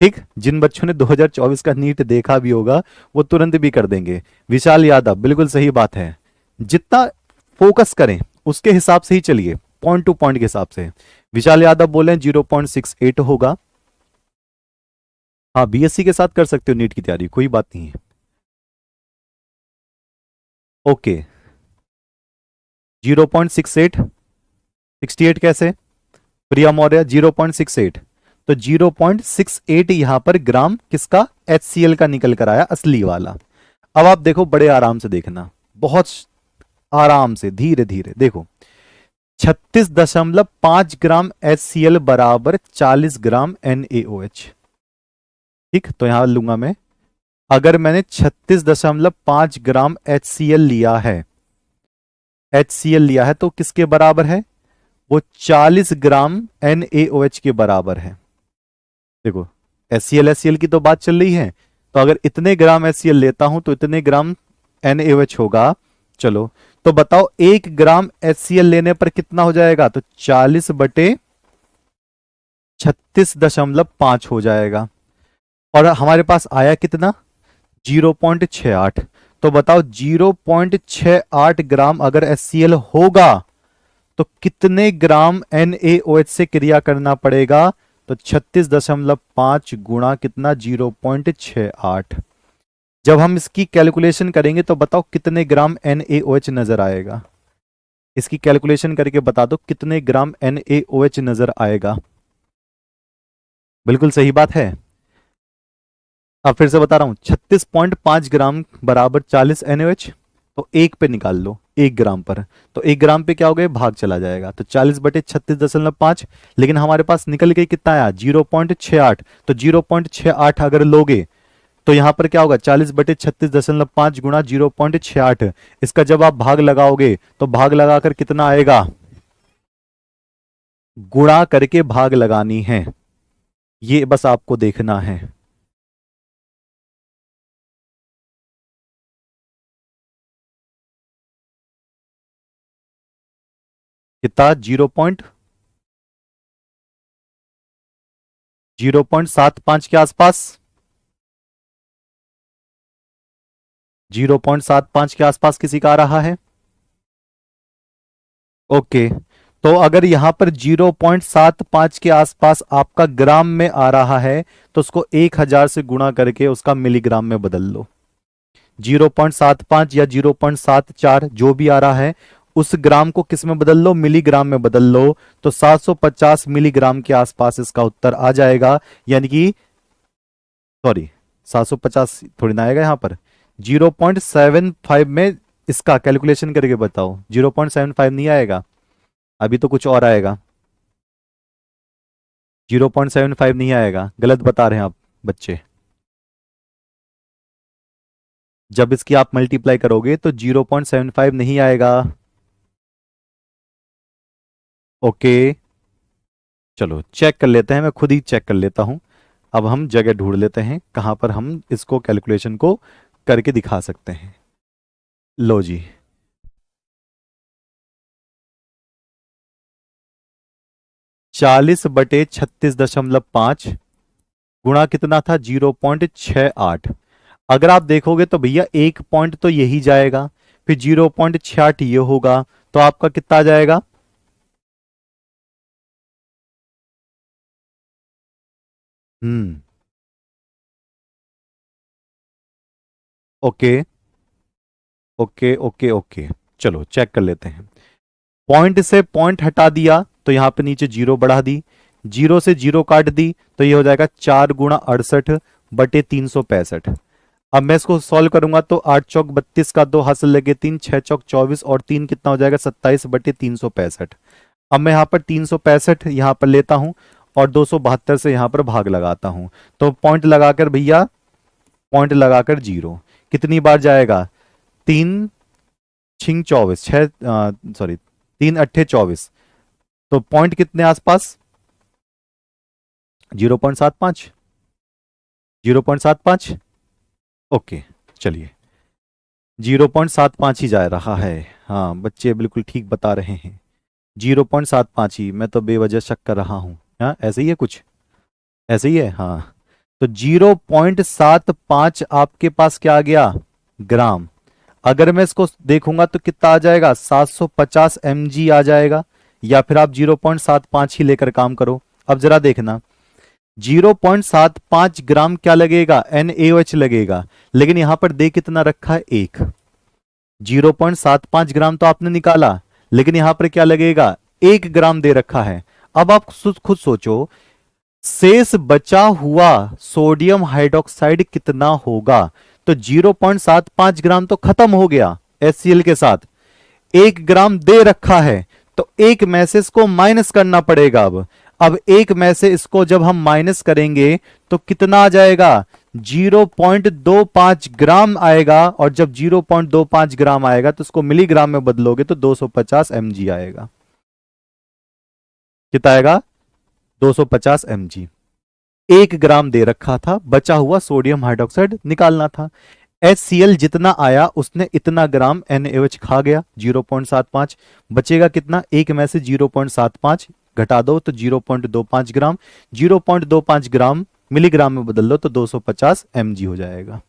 ठीक, जिन बच्चों ने 2024 का नीट देखा भी होगा वो तुरंत भी कर देंगे। विशाल यादव, बिल्कुल सही बात है। जितना फोकस करें उसके हिसाब से ही चलिए, पॉइंट टू पॉइंट के हिसाब से। विशाल यादव बोले 0.68 होगा। हाँ, BSc के साथ कर सकते हो नीट की तैयारी, कोई बात नहीं है। ओके, 0.68, 68 कैसे? प्रिया मौर्य 0.68, तो 0.68 यहां पर ग्राम किसका HCl का निकल कर आया, असली वाला। अब आप देखो, बड़े आराम से देखना, बहुत आराम से, धीरे धीरे देखो। 36.5 ग्राम HCl बराबर 40 ग्राम NaOH। ठीक, तो यहां लूंगा मैं, अगर मैंने 36.5 ग्राम HCl लिया है तो किसके बराबर है? वो 40 ग्राम NaOH के बराबर है। देखो, HCl की तो बात चल रही है, तो अगर इतने ग्राम HCl लेता हूं तो इतने ग्राम NaOH होगा। चलो, तो बताओ 1 ग्राम HCl लेने पर कितना हो जाएगा? तो 40 बटे 36.5 हो जाएगा। और हमारे पास आया कितना? 0.68। तो बताओ 0.68 ग्राम अगर HCl होगा तो कितने ग्राम NaOH से क्रिया करना पड़ेगा? तो 36.5 गुणा कितना 0.68। जब हम इसकी कैलकुलेशन करेंगे तो बताओ कितने ग्राम NaOH नजर आएगा? इसकी कैलकुलेशन करके बता दो कितने ग्राम NaOH नजर आएगा। बिल्कुल सही बात है। अब फिर से बता रहा हूं, 36.5 ग्राम बराबर 40 NaOH। तो एक पे निकाल लो, 1 ग्राम पर, तो 1 ग्राम पे क्या हो गया, भाग चला जाएगा, तो 40 बटे 36.5। लेकिन हमारे पास निकल के कितना आया 0.68। तो 0.68 अगर लोगे तो यहां पर क्या होगा 40 बटे 36.5 गुणा 0.68। इसका जब आप भाग लगाओगे तो भाग लगाकर कितना आएगा? गुणा करके भाग लगानी है, ये बस आपको देखना है। कितना 0.75 के आसपास, 0.75 के आसपास किसी का आ रहा है। ओके, तो अगर यहां पर 0.75 के आसपास आपका ग्राम में आ रहा है तो उसको 1000 से गुणा करके उसका मिलीग्राम में बदल लो। 0.75 या 0.74 जो भी आ रहा है उस ग्राम को किस में बदल लो, मिलीग्राम में बदल लो। तो 750 मिलीग्राम के आसपास इसका उत्तर आ जाएगा। यानी कि सॉरी, 750 थोड़ी ना आएगा यहां पर, 0.75 में इसका कैलकुलेशन करके बताओ। 0.75 नहीं आएगा, अभी तो कुछ और आएगा। 0.75 नहीं आएगा, गलत बता रहे हैं आप बच्चे। जब इसकी आप मल्टीप्लाई करोगे तो 0.75 नहीं आएगा। ओके, चलो चेक कर लेते हैं, मैं खुद ही चेक कर लेता हूं। अब हम जगह ढूंढ लेते हैं कहां पर हम इसको कैलकुलेशन को करके दिखा सकते हैं। लो जी, 40 बटे 36.5 गुणा कितना था 0.68। अगर आप देखोगे तो भैया एक पॉइंट तो यही जाएगा, फिर 0.66 ये होगा, तो आपका कितना आ जाएगा? हम्म। ओके ओके ओके ओके, चलो चेक कर लेते हैं। पॉइंट से पॉइंट हटा दिया तो यहां पे नीचे जीरो बढ़ा दी, जीरो से जीरो काट दी तो ये हो जाएगा 4 × 68/365। अब मैं इसको सॉल्व करूंगा तो 8 चौक 32 का 2 हाथ से लगे 3, 6 चौक 24 और 3 कितना हो जाएगा? 27/365। अब मैं यहाँ पर 365 यहाँ पर लेता हूं और 272 से यहाँ पर भाग लगाता हूं, तो पॉइंट लगाकर भैया, पॉइंट लगाकर जीरो कितनी बार जाएगा? 3 × 6 = 24, छः, सॉरी 3 × 8 = 24, तो पॉइंट कितने आसपास? 0.75, 0.75। ओके, चलिए 0.75 ही जा रहा है। हाँ बच्चे बिल्कुल ठीक बता रहे हैं, 0.75 ही, मैं तो बेवजह शक कर रहा हूँ। हाँ ऐसे ही है कुछ, ऐसे ही है हाँ। तो 0.75 आपके पास क्या आ गया? ग्राम। अगर मैं इसको देखूंगा तो कितना आ जाएगा? 750 mg आ जाएगा, या फिर आप 0.75 ही लेकर काम करो। अब जरा देखना, 0.75 ग्राम क्या लगेगा? NaOH लगेगा, लेकिन यहां पर दे कितना रखा है? एक। 0.75 ग्राम तो आपने निकाला, लेकिन यहां पर क्या लगेगा? 1 ग्राम दे रखा है। अब आप खुद सोचो, शेष बचा हुआ सोडियम हाइड्रोक्साइड कितना होगा? तो 0.75 ग्राम तो खत्म हो गया HCl के साथ, 1 ग्राम दे रखा है, तो एक में से इसको माइनस करना पड़ेगा। अब एक में से इसको जब हम माइनस करेंगे तो कितना आ जाएगा? 0.25 ग्राम आएगा, और जब 0.25 ग्राम आएगा तो उसको मिलीग्राम में बदलोगे तो 250 mg आएगा। कितना आएगा? 250 mg। 1 ग्राम दे रखा था, बचा हुआ सोडियम हाइड्रोक्साइड निकालना था। HCl जितना आया उसने इतना ग्राम NaOH खा गया, 0.75। बचेगा कितना? एक में से 0.75 घटा दो तो 0.25 ग्राम, 0.25 ग्राम मिलीग्राम में बदल लो तो 250 mg हो जाएगा।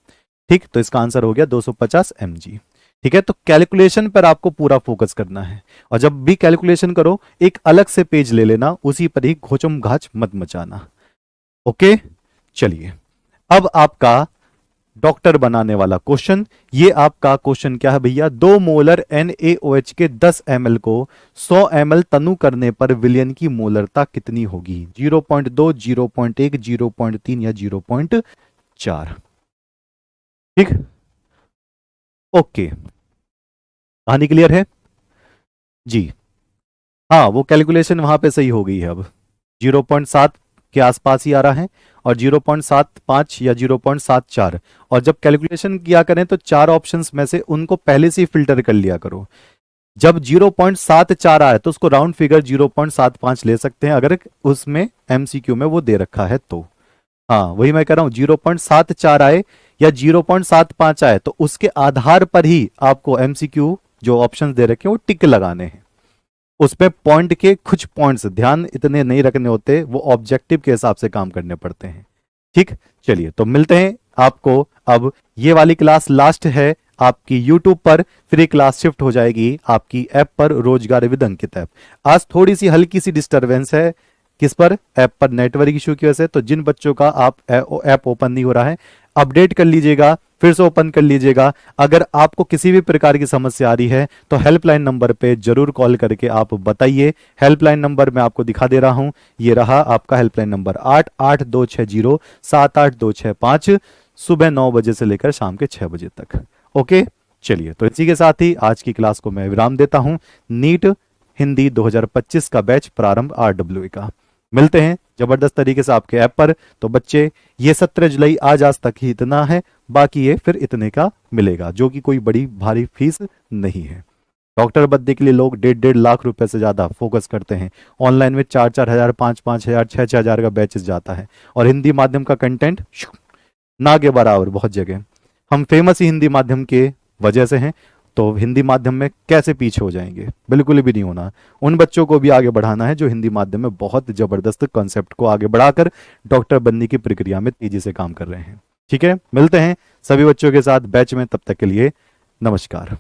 ठीक, तो इसका आंसर हो गया 250 mg। ठीक है, तो कैलकुलेशन पर आपको पूरा फोकस करना है, और जब भी कैलकुलेशन करो एक अलग से पेज ले लेना, उसी पर ही घोचम घाच मत मचाना। ओके, चलिए अब आपका डॉक्टर बनाने वाला क्वेश्चन। ये आपका क्वेश्चन क्या है भैया? 2 मोलर NaOH के 10 ml को 100 ml तनु करने पर विलयन की मोलरता कितनी होगी? 0.2, 0.1, 0.3 या 0.4? ठीक, ओके, कहानी क्लियर है जी? हाँ, वो कैलकुलेशन वहां पे सही हो गई है। अब 0.7 के आसपास ही आ रहा है, और 0.75 या 0.74। और जब कैलकुलेशन किया करें तो चार ऑप्शंस में से उनको पहले से ही फिल्टर कर लिया करो। जब 0.74 आए तो उसको राउंड फिगर 0.75 ले सकते हैं, अगर उसमें MCQ में वो दे रखा है तो। हाँ वही मैं कह रहा हूं, 0.74 आए या 0.75 आए तो उसके आधार पर ही आपको MCQ जो ऑप्शंस दे रखे हैं वो टिक लगाने हैं। उसमें पॉइंट के कुछ पॉइंट्स ध्यान इतने नहीं रखने होते, वो ऑब्जेक्टिव के हिसाब से काम करने पड़ते हैं। ठीक, चलिए तो मिलते हैं आपको। अब ये वाली क्लास लास्ट है आपकी YouTube पर, फिर ये क्लास शिफ्ट हो जाएगी आपकी ऐप पर, रोजगार विद अंकित ऐप। आज थोड़ी सी हल्की सी डिस्टरबेंस है, किस पर? ऐप पर, नेटवर्क इशू की वजह से। तो जिन बच्चों का आप ऐप ओपन नहीं हो रहा है, अपडेट कर लीजिएगा, फिर से ओपन कर लीजिएगा। अगर आपको किसी भी प्रकार की समस्या आ रही है तो हेल्पलाइन नंबर पे जरूर कॉल करके आप बताइए। हेल्पलाइन नंबर मैं आपको दिखा दे रहा हूं, ये रहा आपका हेल्पलाइन नंबर 8826078265, सुबह 9 बजे से लेकर शाम के 6 बजे तक। ओके, चलिए तो इसी के साथ ही आज की क्लास को मैं विराम देता हूं। नीट हिंदी 2025 का बैच प्रारंभ RWA का। मिलते हैं जबरदस्त तरीके से आपके ऐप पर। तो बच्चे, ये 17 जुलाई आज तक ही इतना है, बाकी ये फिर इतने का मिलेगा, जो कि कोई बड़ी भारी फीस नहीं है। डॉक्टर बनने के लिए लोग 1.5 लाख रुपए से ज्यादा फोकस करते हैं। ऑनलाइन में 4-4 हजार, 5-5 हजार, 6-6 हजार का बैचेस जाता है, और हिंदी माध्यम का कंटेंट ना के बराबर बहुत जगह। हम फेमस ही हिंदी माध्यम के वजह से हैं, तो हिंदी माध्यम में कैसे पीछे हो जाएंगे? बिल्कुल भी नहीं होना। उन बच्चों को भी आगे बढ़ाना है जो हिंदी माध्यम में बहुत जबरदस्त कॉन्सेप्ट को आगे बढ़ाकर डॉक्टर बनने की प्रक्रिया में तेजी से काम कर रहे हैं। ठीक है, मिलते हैं सभी बच्चों के साथ बैच में, तब तक के लिए नमस्कार।